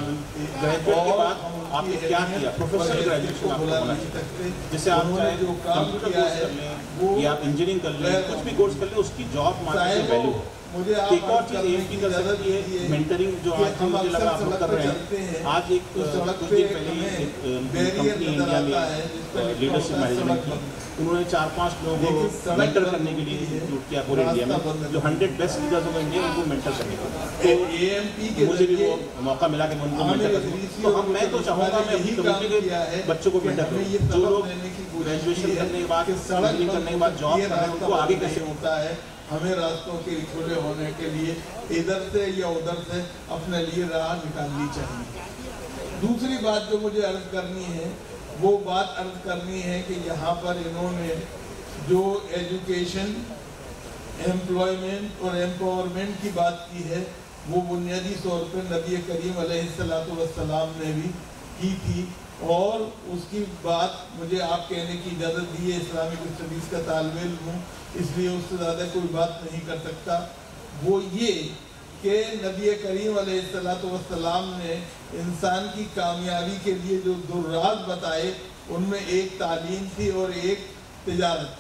ग्रेजुएट के बाद आपने क्या किया, प्रोफेशनल ग्रेजुएशन आपको होना चाहिए, जिससे आप चाहे कंप्यूटर कोर्स कर लें या आप इंजीनियरिंग कर लें, कुछ भी कोर्स कर लें, उसकी जॉब मार्केट में वैल्यू हो। एक और चीज़ AMP कर सकती है मेंटरिंग, जो आज मुझे लगा आप लोग कर रहे हैं। आज एक कुछ दिन पहले कंपनी इंडिया में लीडरशिप मैनेजमेंट की, उन्होंने 4-5 लोगों को मेंटर करने के लिए इंस्टीट्यूट किया पूरे इंडिया में, जो 100 बेस्ट लीडर्स होंगे इंडिया, उनको मेंटर करने का। तो मुझे भी वो मौका मिला कि मैं उनको मेंटर करूँ। तो मैं तो चाहूँगा मैं अपनी कम्युनिटी के बच्चों को मेंटर करूँ। जो लोग ग्रेजुएशन करने के बाद, इंजीनियरिंग करने के बाद जॉब कर रहे हैं, उनको आगे कैसे होता है। हमें रास्तों के खुले होने के लिए इधर से या उधर से अपने लिए राह निकालनी चाहिए। दूसरी बात जो मुझे अर्ज करनी है, वो बात अर्ज करनी है कि यहाँ पर इन्होंने जो एजुकेशन, एम्प्लॉयमेंट और एम्पावरमेंट की बात की है, वो बुनियादी तौर पर नबी करीम अलैहिस्सलाम ने भी की थी। और उसकी बात मुझे आप कहने की इजाज़त दी है, इस्लामिक स्टडीज़ का तालिब इल्म हूँ, इसलिए उससे ज़्यादा कोई बात नहीं कर सकता। वो ये कि नबी करीम अलैहिस्सलाम ने इंसान की कामयाबी के लिए जो 2 राज बताए, उनमें एक तालीम थी और एक तिजारत।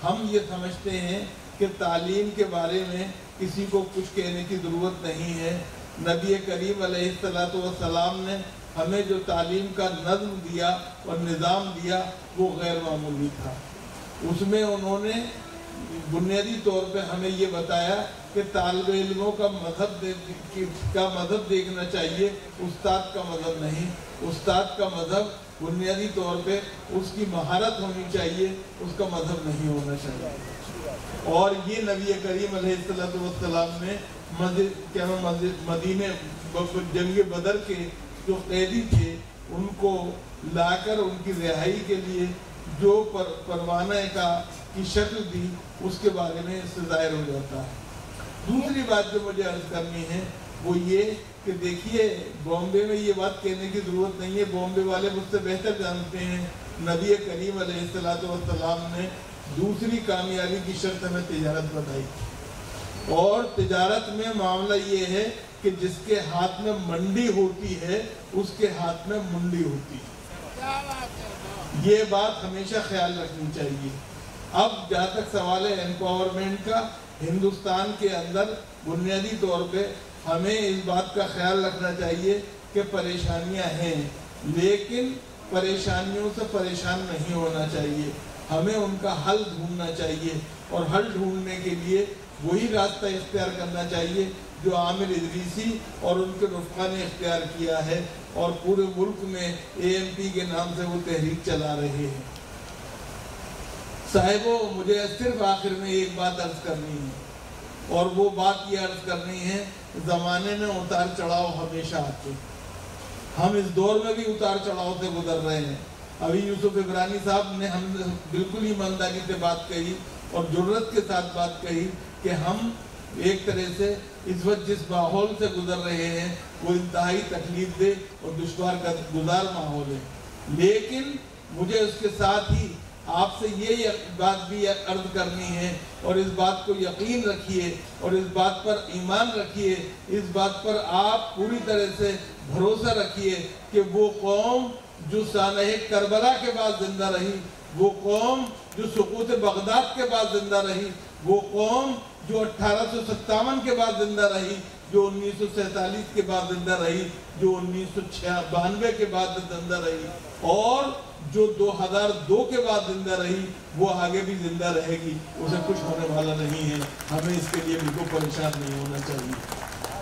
हम ये समझते हैं कि तालीम के बारे में किसी को कुछ कहने की ज़रूरत नहीं है। नबी करीम अलैहिस्सलाम ने हमें जो तालीम का नज़्म दिया और निज़ाम दिया, वो गैर मामूली था। उसमें उन्होंने बुनियादी तौर पे हमें ये बताया कि तालिब इल्मों का मज़हब देखना चाहिए, उस्ताद का मज़हब नहीं। उस्ताद का मज़हब बुनियादी तौर पे उसकी महारत होनी चाहिए, उसका मज़हब नहीं होना चाहिए। और ये नबी करीम अलैहिस्सलाम ने मदीने जंग बदर के जो कैदी थे, उनको लाकर उनकी रिहाई के लिए जो परवाना की शक्ल दी, उसके बारे में इससे ज़ाहिर हो जाता है। दूसरी बात जो मुझे अर्ज करनी है वो ये कि देखिए, बॉम्बे में ये बात कहने की ज़रूरत नहीं है, बॉम्बे वाले मुझसे बेहतर जानते हैं। नबी करीम अलैहिस्सलाम ने दूसरी कामयाबी की शर्त हमें तिजारत बताई, और तिजारत में मामला ये है कि जिसके हाथ में मंडी होती है उसके हाथ में मुंडी होती है। ये बात हमेशा ख्याल रखनी चाहिए। अब जहाँ तक सवाल है एम्पावरमेंट का, हिंदुस्तान के अंदर बुनियादी तौर पे हमें इस बात का ख्याल रखना चाहिए कि परेशानियां हैं, लेकिन परेशानियों से परेशान नहीं होना चाहिए। हमें उनका हल ढूंढना चाहिए, और हल ढूंढने के लिए वही रास्ता इख्तियार करना चाहिए जो आमिर इदरीसी और उनके रुफ़क़ा ने इख्तियार किया है, और पूरे मुल्क में AMP के नाम से वो तहरीक चला रहे हैं। साहिबो, मुझे सिर्फ आखिर में एक बात अर्ज करनी है, और वो बात ये अर्ज करनी है, ज़माने में उतार चढ़ाव हमेशा आते, हम इस दौर में भी उतार चढ़ाव से गुजर रहे हैं। अभी यूसुफ इब्रानी साहब ने हमने बिल्कुल ईमानदारी से बात कही और जुर्रत के साथ बात कही कि हम एक तरह से इस वक्त जिस माहौल से गुजर रहे हैं वो इंतहाई तकलीफ दे और दुश्वार का गुजार माहौल है। लेकिन मुझे उसके साथ ही आपसे ये बात भी अर्ज करनी है, और इस बात को यकीन रखिए और इस बात पर ईमान रखिए, इस बात पर आप पूरी तरह से भरोसा रखिए कि वो कौम जो सानह करबला के बाद जिंदा रही, वो कौम जो सुकूत बगदाद के बाद जिंदा रही, वो कौम जो 1857 के बाद जिंदा रही, जो 1947 के बाद जिंदा रही, जो 1992 के बाद जिंदा रही, और जो 2002 के बाद जिंदा रही, वो आगे भी जिंदा रहेगी। उसे कुछ होने वाला नहीं है, हमें इसके लिए बिल्कुल परेशान नहीं होना चाहिए।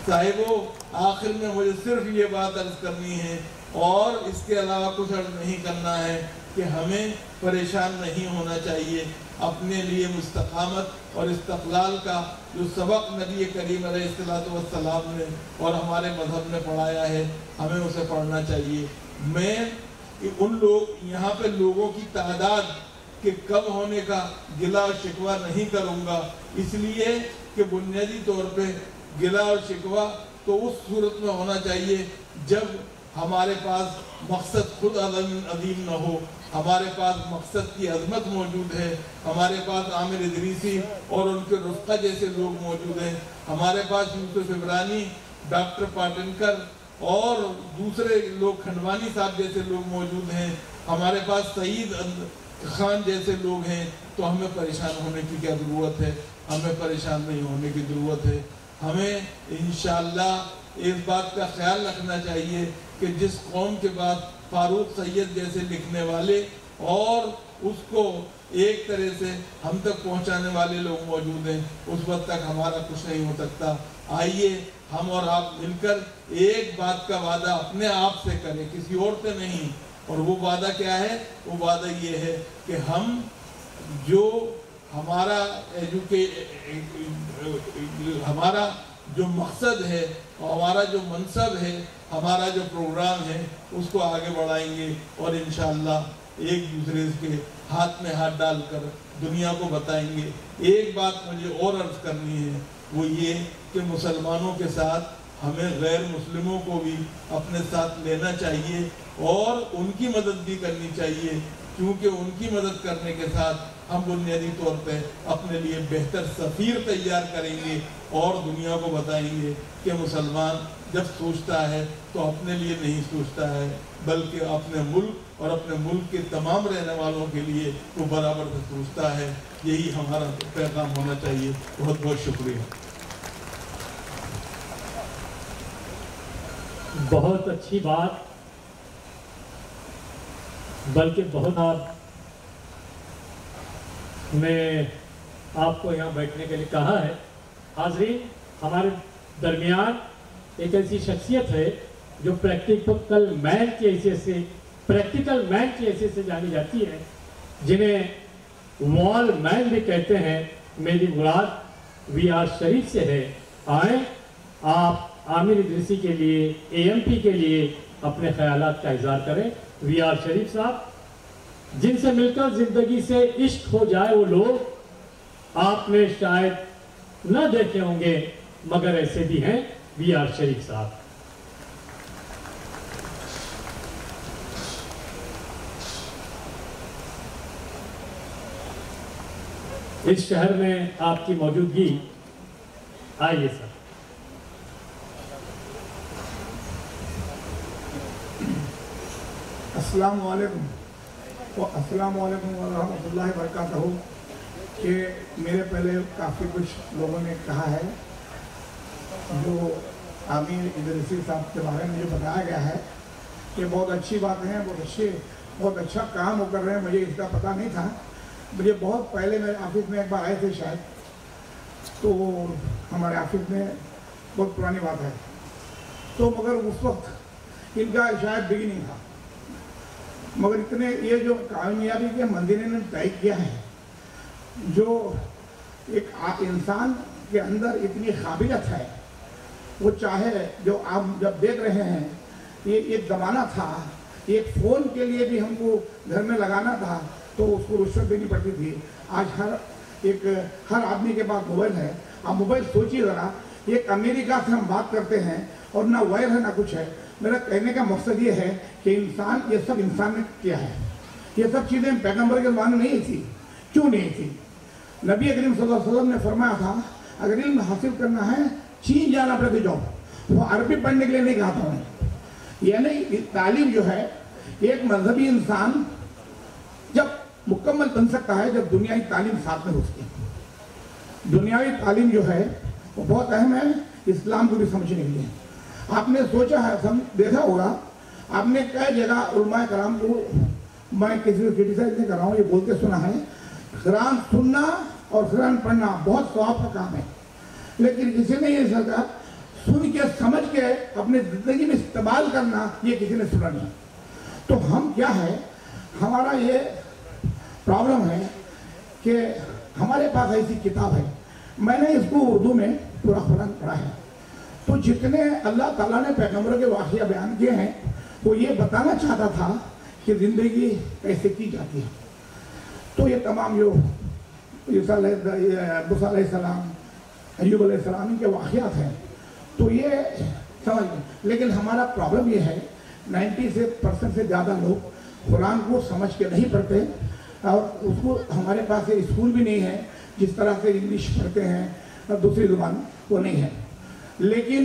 साहिबो, आखिर में मुझे सिर्फ ये बात अर्ज करनी है और इसके अलावा कुछ अर्ज नहीं करना है कि हमें परेशान नहीं होना चाहिए। अपने लिए मुस्तकामत और इस्तक़लाल का जो सबक नबी करीम अलैहिस्सलाम ने और हमारे मजहब ने पढ़ाया है, हमें उसे पढ़ना चाहिए। मैं उन लोग यहाँ पे लोगों की तादाद के कम होने का गिला और शिकवा नहीं करूँगा, इसलिए कि बुनियादी तौर पे गिला और शिकवा तो उस सूरत में होना चाहिए जब हमारे पास मकसद खुद अजीम न हो, हमारे पास मकसद की अजमत मौजूद है, हमारे पास आमिर इदरीसी और उनके रुफ़क़ा जैसे लोग मौजूद हैं, हमारे पास यूसुफ इब्रानी, डॉक्टर पाटनकर और दूसरे लोग खंडवानी साहब जैसे लोग मौजूद हैं, हमारे पास सईद खान जैसे लोग हैं। तो हमें परेशान होने की क्या ज़रूरत है? हमें परेशान नहीं होने की ज़रूरत है। हमें इंशाअल्लाह इस बात का ख्याल रखना चाहिए कि जिस कौम के बाद फारूक सैयद जैसे लिखने वाले और उसको एक तरह से हम तक पहुंचाने वाले लोग मौजूद हैं, उस वक्त तक हमारा कुछ नहीं हो सकता। आइए हम और आप मिलकर एक बात का वादा अपने आप से करें, किसी और से नहीं। और वो वादा क्या है? वो वादा ये है कि हम जो हमारा जो मकसद है, हमारा जो मनसब है, हमारा जो प्रोग्राम है, उसको आगे बढ़ाएंगे और इंशाअल्लाह एक दूसरे के हाथ में हाथ डालकर दुनिया को बताएंगे। एक बात मुझे और अर्ज करनी है, वो ये कि मुसलमानों के साथ हमें गैर मुस्लिमों को भी अपने साथ लेना चाहिए और उनकी मदद भी करनी चाहिए, क्योंकि उनकी मदद करने के साथ हम बुनियादी तौर पे अपने लिए बेहतर सफ़ीर तैयार करेंगे और दुनिया को बताएंगे कि मुसलमान जब सोचता है तो अपने लिए नहीं सोचता है, बल्कि अपने मुल्क और अपने मुल्क के तमाम रहने वालों के लिए वो बराबर से सोचता है। यही हमारा पैगाम होना चाहिए। बहुत बहुत शुक्रिया। बहुत अच्छी बात, बल्कि बहुत मैं आपको यहाँ बैठने के लिए कहा है। हाज़रीन, हमारे दरमियान एक ऐसी शख्सियत है जो प्रैक्टिकल मैन की हैसियत से जानी जाती है, जिन्हें वॉल मैन भी कहते हैं। मेरी मुराद वीआर शरीफ से है। आए आप आमिर इदरीसी के लिए, AMP के लिए अपने ख्यालात का इज़हार करें। वीआर शरीफ साहब, जिनसे मिलकर जिंदगी से इश्क हो जाए वो लोग, आपने शायद न देखे होंगे, मगर ऐसे भी हैं VR शरीफ साहब। इस शहर में आपकी मौजूदगी, आइए सर। अस्सलाम वालेकुम व रहमतुल्लाहि व बरकातहू। कि मेरे पहले काफ़ी कुछ लोगों ने कहा है, जो आमिर इदरीसी साहब के बारे में जो बताया गया है कि बहुत अच्छी बातें हैं, बहुत अच्छा काम वो कर रहे हैं। मुझे इसका पता नहीं था। मुझे बहुत पहले मेरे ऑफिस में एक बार आए थे शायद, तो हमारे ऑफिस में बहुत पुरानी बात है, तो मगर उस वक्त इनका शायद बिगिनिंग था, मगर इतने ये जो कामयाबी के मंदिर ने तय किया है, जो एक इंसान के अंदर इतनी काबिलियत है, वो चाहे जो आप जब देख रहे हैं, ये एक ज़माना था, एक फ़ोन के लिए भी हमको घर में लगाना था तो उसको रुश्वत देनी पड़ती थी। आज हर आदमी के पास मोबाइल है। आप मोबाइल सोचिए ज़रा, एक अमेरिका से हम बात करते हैं और ना वायर है ना कुछ है। मेरा कहने का मकसद ये है कि इंसान, ये सब इंसान ने किया है। ये सब चीज़ें पैगंबर के ज़माने में नहीं थी। क्यों नहीं थी? नबी करीम सल्लल्लाहु अलैहि वसल्लम ने फरमाया था, अगर इल्म हासिल करना है चीन जाना पड़े तो जाओ। वो अरबी पढ़ने के लिए नहीं कहा था। यानी तालीम जो है, एक मजहबी इंसान जब मुकम्मल बन सकता है जब दुनियावी तालीम साथ में होती है। दुनियावी तालीम जो है वो बहुत अहम है इस्लाम को भी समझने के लिए। आपने सोचा है, देखा होगा आपने कई जगह उलमाए कराम को, मैं किसी को क्रिटिसाइज नहीं कर रहा हूँ, ये बोलते सुना है, कुरान सुनना और कुरान पढ़ना बहुत सवाब का काम है, लेकिन किसी ने ये सोचा सुन के समझ के अपने जिंदगी में इस्तेमाल करना, ये किसी ने सुना नहीं। तो हम क्या है, हमारा ये प्रॉब्लम है कि हमारे पास ऐसी किताब है, मैंने इसको उर्दू में पूरा कुरान पढ़ा है, तो जितने अल्लाह ताला ने पैगंबरों के वाक़या बयान किए हैं, वो ये बताना चाहता था कि ज़िंदगी कैसे की जाती है। तो ये तमाम जो मूसा अलैहिस्सलाम, अय्यूब अलैहिस्सलाम के वाक़यात हैं, तो ये समझ गए। लेकिन हमारा प्रॉब्लम ये है 90% से ज़्यादा लोग कुरान को समझ के नहीं पढ़ते, और उसको हमारे पास स्कूल भी नहीं है जिस तरह से इंग्लिश पढ़ते हैं और दूसरी ज़ुबान वो नहीं है। लेकिन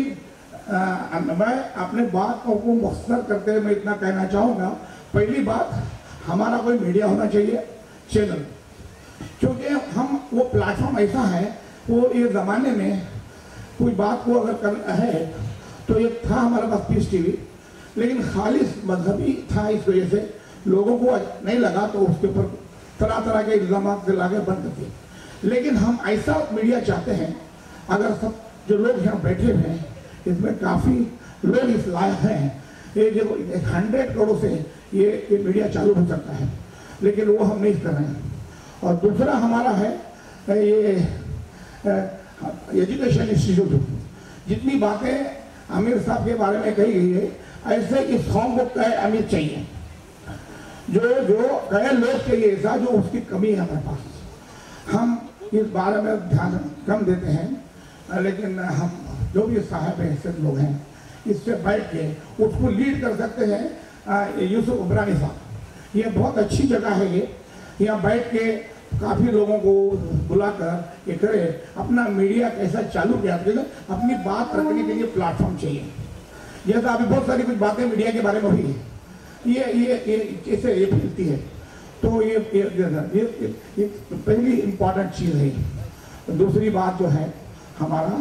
मैं अपने बात को मुख्तसर करते हुए मैं इतना कहना चाहूँगा, पहली बात हमारा कोई मीडिया होना चाहिए, चैनल, क्योंकि हम वो प्लेटफॉर्म ऐसा है, वो ये ज़माने में कोई बात को अगर कर है तो एक था हमारे पास पीस टीवी, लेकिन खालिस मजहबी था, इस वजह से लोगों को नहीं लगा तो उसके ऊपर तरह तरह के इल्ज़ाम से लाके बंद कर दिए। लेकिन हम ऐसा मीडिया चाहते हैं, अगर सब जो लोग यहाँ बैठे हुए हैं इसमें काफ़ी लोग इस लायक हैं, ये जो 100 करोड़ से ये मीडिया चालू हो सकता है, लेकिन वो हम नहीं कर रहे हैं। और दूसरा हमारा है ये एजुकेशन इंस्टीट्यूट। जितनी बातें आमिर साहब के बारे में कही गई है, ऐसे इस फॉर्म को कई अमीर चाहिए, जो कई लोग चाहिए ऐसा, जो उसकी कमी है हमारे पास। हम इस बारे में ध्यान कम देते हैं, लेकिन हम जो भी साहब हैसियत लोग हैं, इससे बैठ के उसको लीड कर सकते हैं। यूसुफ उमरानी साहब, ये बहुत अच्छी जगह है, ये यहाँ बैठ के काफ़ी लोगों को बुलाकर ये करे, अपना मीडिया कैसा चालू किया, अपनी बात रखने के लिए प्लेटफॉर्म चाहिए। जैसा अभी बहुत सारी कुछ बातें मीडिया के बारे में हुई है, ये कैसे ये फैलती है, तो ये पहली इम्पॉर्टेंट चीज़ है। दूसरी बात जो है हमारा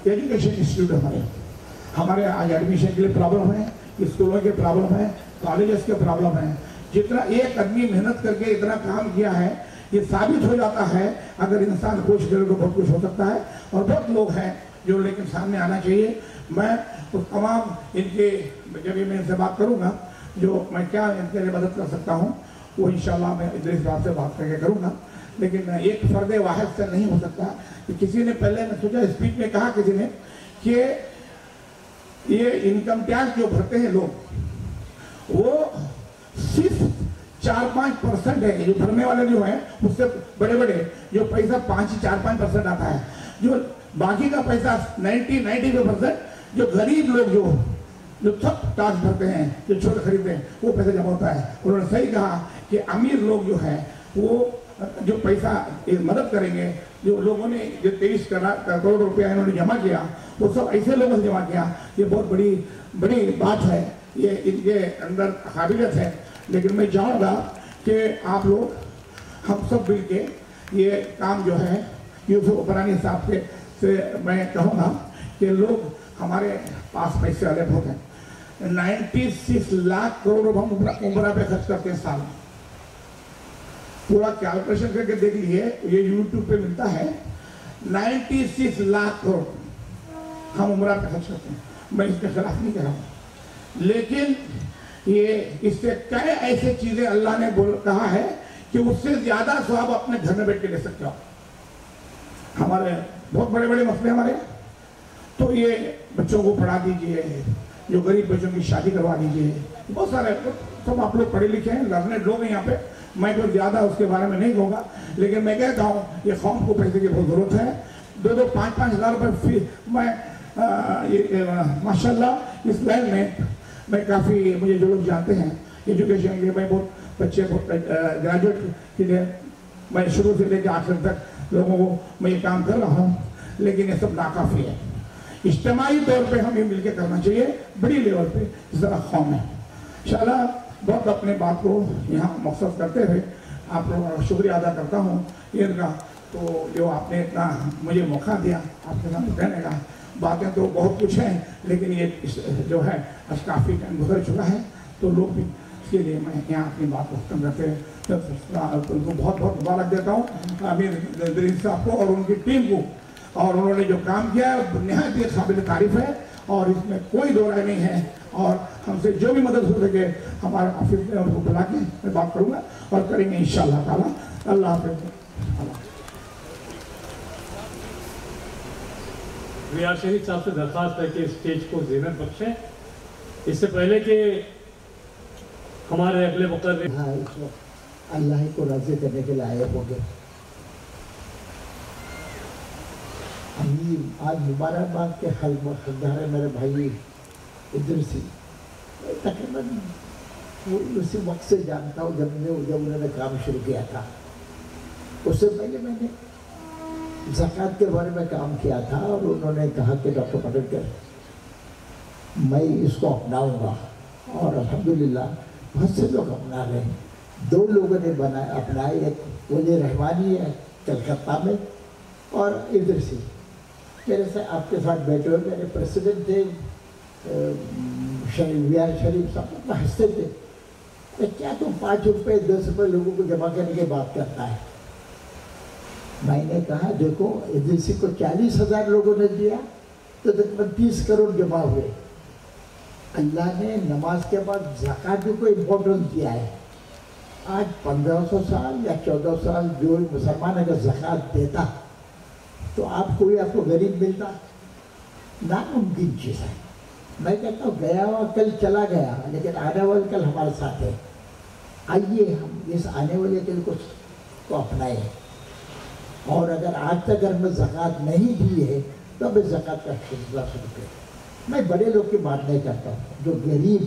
एजुकेशन इंस्टीट्यूट, हमारे आज एडमिशन के लिए प्रॉब्लम है, स्कूलों के प्रॉब्लम है, कॉलेजेस के प्रॉब्लम है। जितना एक आदमी मेहनत करके इतना काम किया है, ये साबित हो जाता है अगर इंसान कोशिश करे तो बहुत कुछ हो सकता है। और बहुत लोग हैं जो लेकिन सामने आना चाहिए। मैं उस तमाम इनके जब मैं इनसे बात करूँगा, जो मैं क्या इनके लिए मदद कर सकता हूँ, वो इंशाल्लाह मैं इस बात से बात करके करूँगा। लेकिन एक फ़र्द वाहिद से नहीं हो सकता कि किसी ने पहले मैं सोचा स्पीच में कहा किसी ने कि ये इनकम टैक्स जो भरते हैं लोग, वो सिर्फ 4-5% है, जो भरने वाले जो है उससे बड़े बड़े जो पैसा 4-5% आता है, जो बाकी का पैसा 90-95% जो गरीब लोग जो सब टैक्स भरते हैं, जो छोटे खरीदते हैं, वो पैसा जमा होता है। उन्होंने सही कहा कि अमीर लोग जो है वो जो पैसा मदद करेंगे, जो लोगों ने जो 23 करोड़ रुपया इन्होंने जमा किया, वो सब ऐसे लोगों ने जमा किया। ये बहुत बड़ी बात है, ये इनके अंदर काबिलियत है। लेकिन मैं चाहूँगा कि आप लोग हम सब मिल के ये काम जो है यूसुफ उपरानी साहब से मैं कहूँगा कि लोग हमारे पास पैसे वाले बहुत हैं। 96 लाख करोड़ हम उम्रा पे खर्च करते हैं साल में। पूरा कैलकुलेशन करके देख लीजिए, ये YouTube पे मिलता है। 96 लाख करोड़ हम उम्रा पे खर्च करते हैं। मैं इसके खिलाफ नहीं कह रहा हूँ, लेकिन ये इससे कई ऐसे चीजें अल्लाह ने कहा है कि उससे ज्यादा स्वाब अपने घर में बैठ के ले सकते हो। हमारे बहुत बड़े बड़े मसले हमारे, तो ये बच्चों को पढ़ा दीजिए, जो गरीब बच्चों की शादी करवा दीजिए, बहुत सारे सब आप लोग पढ़े लिखे हैं, लर्नेड लोग हैं यहाँ पे। मैं तो ज्यादा उसके बारे में नहीं कहूँगा, लेकिन मैं कहता हूँ ये कौम को पैसे की बहुत जरूरत है। 2-5 हज़ार रुपये फी मैं माशाल्लाह इस लाइन में मैं काफ़ी, मुझे जो लोग जानते हैं एजुकेशन के लिए, मैं बहुत बच्चे बहुत ग्रेजुएट के लिए मैं शुरू से लेकर आखिर तक लोगों को मैं ये काम कर रहा हूँ, लेकिन ये सब नाकाफ़ी है। इज्तिमाई तौर पे हमें मिलकर करना चाहिए, बड़ी लेवल पे इस तरह कौम है। इंशाल्लाह बहुत अपने बात को यहाँ मकसद करते हुए आप लोगों का शुक्रिया अदा करता हूँ इनका, तो जो आपने इतना मुझे मौका दिया आपके सामने कहने का। बातें तो बहुत कुछ हैं, लेकिन ये जो है काफ़ी टाइम गुजर चुका है, तो लोग भी इसके लिए मैं यहाँ अपनी बात को खत्म करते हैं। उनको बहुत मुबारक देता हूँ आमिर साहब को और उनकी टीम को, और उन्होंने जो काम किया है निहायत ही काबिल तारीफ है, और इसमें कोई दो राय नहीं है। और हमसे जो भी मदद हो सके हमारे ऑफिस में उनको बुला के मैं बात करूँगा और करेंगे इंशाअल्लाह ताला। अल्लाह हाफ़िज़। रियाज शरीफ साहब से दरख्वास्त है कि स्टेज को ज़ीनत बख्शें। इससे पहले कि हमारे अगले मुक़र्रर हाँ, इस वक्त अल्लाह ही को राज़ी करने के लायक हो गए। अमीर आज मुबारकबाद के हकदार है मेरे भाई इदरीसी, तकरीबन वो उसी वक्त से जानता हूँ जब उन्होंने काम शुरू किया था। उससे पहले मैंने ज़कात के बारे में काम किया था, और उन्होंने कहा कि डॉक्टर पटेलकर मैं इसको अपनाऊंगा, और अल्हम्दुलिल्लाह बहुत से लोग अपना रहे हैं। 2 लोगों ने अपनाए, एक वली रहमानी है कलकत्ता में, और इदरीसी मेरे से आपके साथ बैठे हुए मेरे प्रेसिडेंट थे शरीफ साहब, हंसते थे तो क्या तुम 5 रुपये 10 रुपये लोगों को जमा करने की बात करता है। मैंने कहा देखो इदरीसी को 40,000 लोगों ने दिया तो तकरीबन 30 करोड़ जमा हुए। अल्लाह ने नमाज के बाद ज़कात को इम्पोर्टेंस दिया है। आज 1500 साल या 1400 साल जो मुसलमान अगर ज़कात देता तो आपको गरीब मिलता, नामुमकिन चीज़ है। मैं कहता हूँ गया हुआ कल चला गया, लेकिन आने वाला कल हमारे साथ है। आइए हम इस आने वाले कल को अपनाएं, और अगर आज तक अगर मैं ज़कात नहीं दी है तो मैं ज़कात का सिलसिला शुरू करें। मैं बड़े लोग की बात नहीं करता हूँ, जो गरीब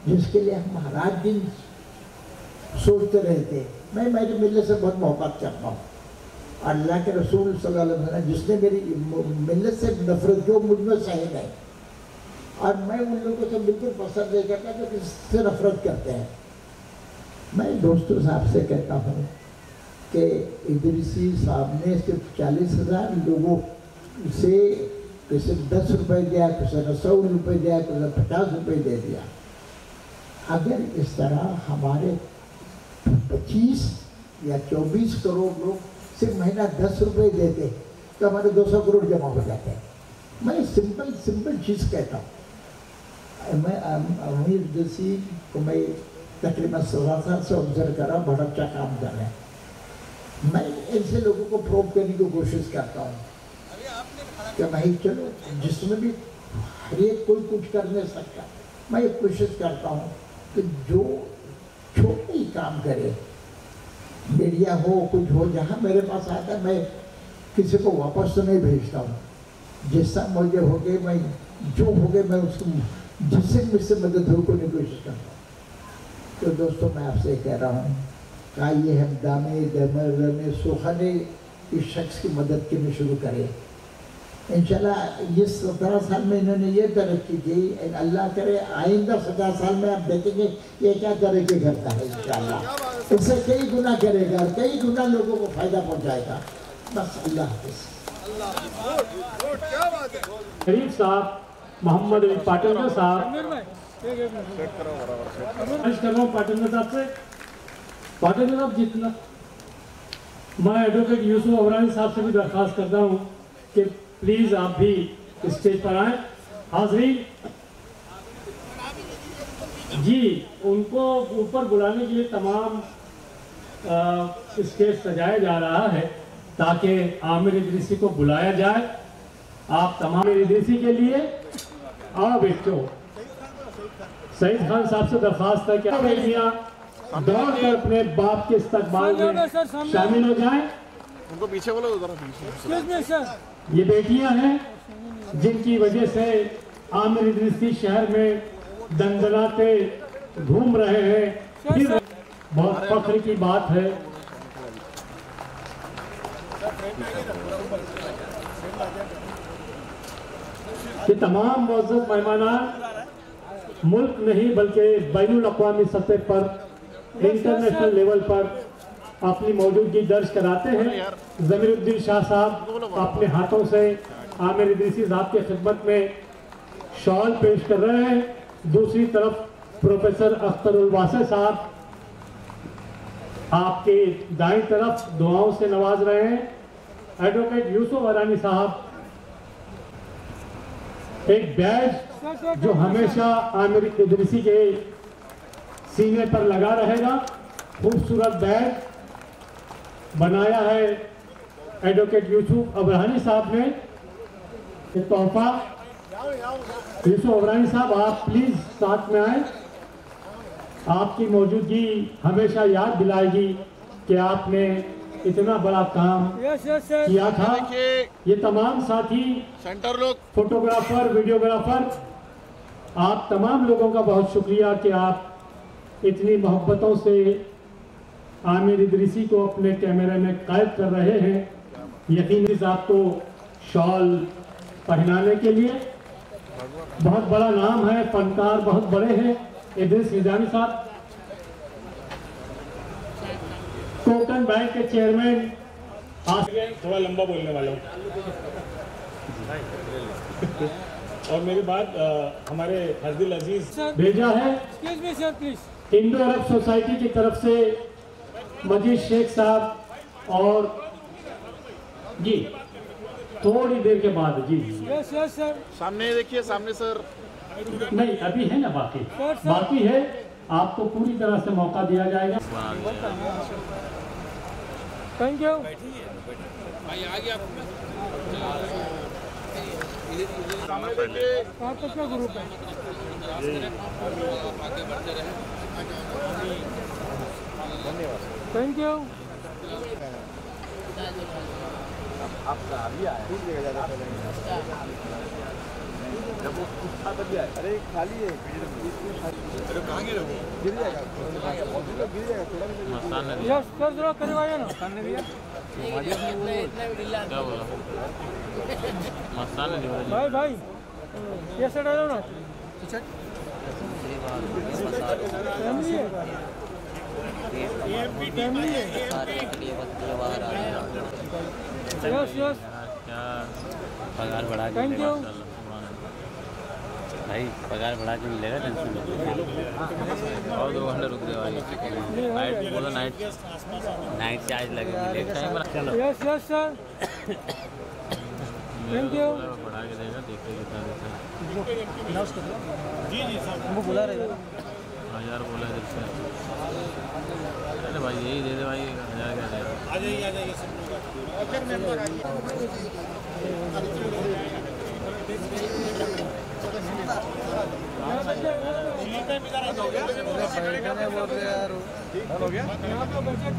जिसके लिए हम रात दिन सोचते रहते, मैं मेरे मिलने से बहुत मोहब्बत करता हूँ। अल्लाह के रसूल सल्लल्लाहु अलैहि वसल्लम जिसने मेरी मिल्लत से नफरत जो मुझ में सही है, और मैं उन लोगों से बिल्कुल पसंद नहीं करता जो किससे नफरत करते हैं। मैं दोस्तों साहब से कहता हूँ कि इदरीसी साहब ने सिर्फ 40,000 लोगों से किसी 10 रुपये दिया, किसी ने 100 रुपये दिया, किसी ने 50 रुपये दे दिया। अगर इस तरह हमारे 25 या 24 करोड़ लोग सिर्फ महीना 10 रुपये देते तो हमारे 200 करोड़ जमा हो जाते हैं। मैं सिंपल चीज़ कहता हूँ। मैं अमीर इदरीसी को मैं तकरीबन 16 साल से ऑब्जर्व कर रहा हूँ, बड़ा अच्छा काम कर रहे हैं। मैं ऐसे लोगों को प्रूव करने की कोशिश करता हूँ कि भाई चलो जिसमें भी हर एक कोई कुछ कर नहीं सकता। मैं ये कोशिश करता हूँ कि जो छोटे ही काम करे, मीडिया हो कुछ हो, जहाँ मेरे पास आता है मैं किसी को वापस तो नहीं भेजता हूँ। जैसा मुझे हो गए मैं जो हो गए मैं उसको जिससे मुझसे मदद हो करने की कोशिश करता हूँ। तो दोस्तों मैं आपसे कह रहा हूँ कि हम दामे दमरने सुखाने इस शख्स की मदद करनी शुरू करें। इंशाल्लाह ये 17 साल में इन्होंने ये तरक्की की, अल्लाह करे आइंदा 17 साल में आप देखेंगे ये क्या तरक्की करता है। इंशाल्लाह इससे कई गुना करेगा, कई गुना लोगों को फायदा पहुंचाएगा। बस अल्लाह हाफ़िज़। शरीफ साहब, मोहम्मद अली पाटनगर साहब, पाटनगर साहब से पाटनगर साहब जितना मैं एडवोकेट यूसुफ अबरानी साहब से भी दरख्वास्त करता हूँ कि प्लीज आप भी स्टेज पर आए। हाज़रीन जी, उनको ऊपर बुलाने के लिए तमाम स्टेज सजाया जा रहा है ताकि आमिर इदरीसी को बुलाया जाए। आप तमाम इदरीसी के लिए आओ बेटो। सईद खान साहब से दरख्वास्त है कि बेटियां दौड़ कर अपने बाप के इस्तकबाल में शामिल हो जाएं। उनको पीछे बोलो, उधर ये बेटियां हैं जिनकी वजह से आमिर इदरीसी शहर में दंदनाते घूम रहे हैं। फिर बहुत फख्र की बात है कि तमाम मुअज़्ज़ज़ मेहमानान मुल्क नहीं बल्कि बैनुल अक़वामी सतह पर, इंटरनेशनल लेवल पर अपनी मौजूदगी दर्ज कराते हैं। ज़मीरुद्दीन शाह साहब अपने हाथों से आमिर इदरीसी साहब की खिदमत में शॉल पेश कर रहे हैं। दूसरी तरफ प्रोफेसर अख्तरुल वासे साहब आपके दाईं तरफ दुआओं से नवाज रहे हैं। एडवोकेट यूसुफ अबरानी साहब एक बैज जो हमेशा आमिर इदरीसी के सीने पर लगा रहेगा, खूबसूरत बैज बनाया है एडवोकेट यूसुफ अबरानी साहब ने। ये तोहफा यूसुफ अबरानी साहब आप प्लीज साथ में आए। आपकी मौजूदगी हमेशा याद दिलाएगी कि आपने इतना बड़ा काम किया था। ये तमाम साथी, सेंटर लोग, फोटोग्राफर, वीडियोग्राफर, आप तमाम लोगों का बहुत शुक्रिया कि आप इतनी मोहब्बतों से आमिर इदरीसी को अपने कैमरे में कैद कर रहे हैं। यकीनन साहब को शॉल पहनाने के लिए बहुत बड़ा नाम है, फनकार बहुत बड़े हैं। इदरीस निजामी साहब कोकन बैंक के चेयरमैन। थोड़ा लंबा बोलने वाला हूँ और मेरी बात हमारे फजल अजीज भेजा है इंडो अरब सोसाइटी की तरफ से मजीद शेख साहब और जी थोड़ी देर के बाद जी सर सामने देखिए, सामने सर। नहीं अभी है ना, बाकी है, आपको पूरी तरह से मौका दिया जाएगा। Thank you. आपका ग्रुप है। Thank you. जब वो उठा तभी आए, अरे खाली है, अरे कहाँ गिरा वो? गिर जाएगा, गिर जाएगा थोड़ा। यस सर जरा करीब आइए ना। क्या बोला? मस्तान ने भाई भाई ये साइड आ जाओ ना। फैमिली है, फैमिली है। यस यस क्या पगार बढ़ा के थैंक यू भाई, पगार बढ़ा के मिलेगा, टेंशन मत। और 2 घंटे रुक जाओ भाई, नाइट बोलो, नाइट चार्ज लगे मिलेगा। चलो yes yes sir thank you. बढ़ा के देगा, देखते कितना देता है। जी जी सर वो बुला रहे हैं। 1000 बोला है इससे। अरे भाई यही दे दे भाई, 1000 क्या देगा। आ जाइए आ जाइए सब लोग। कहने बोल रहे यार हो गया यहाँ पे बजट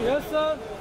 यस सर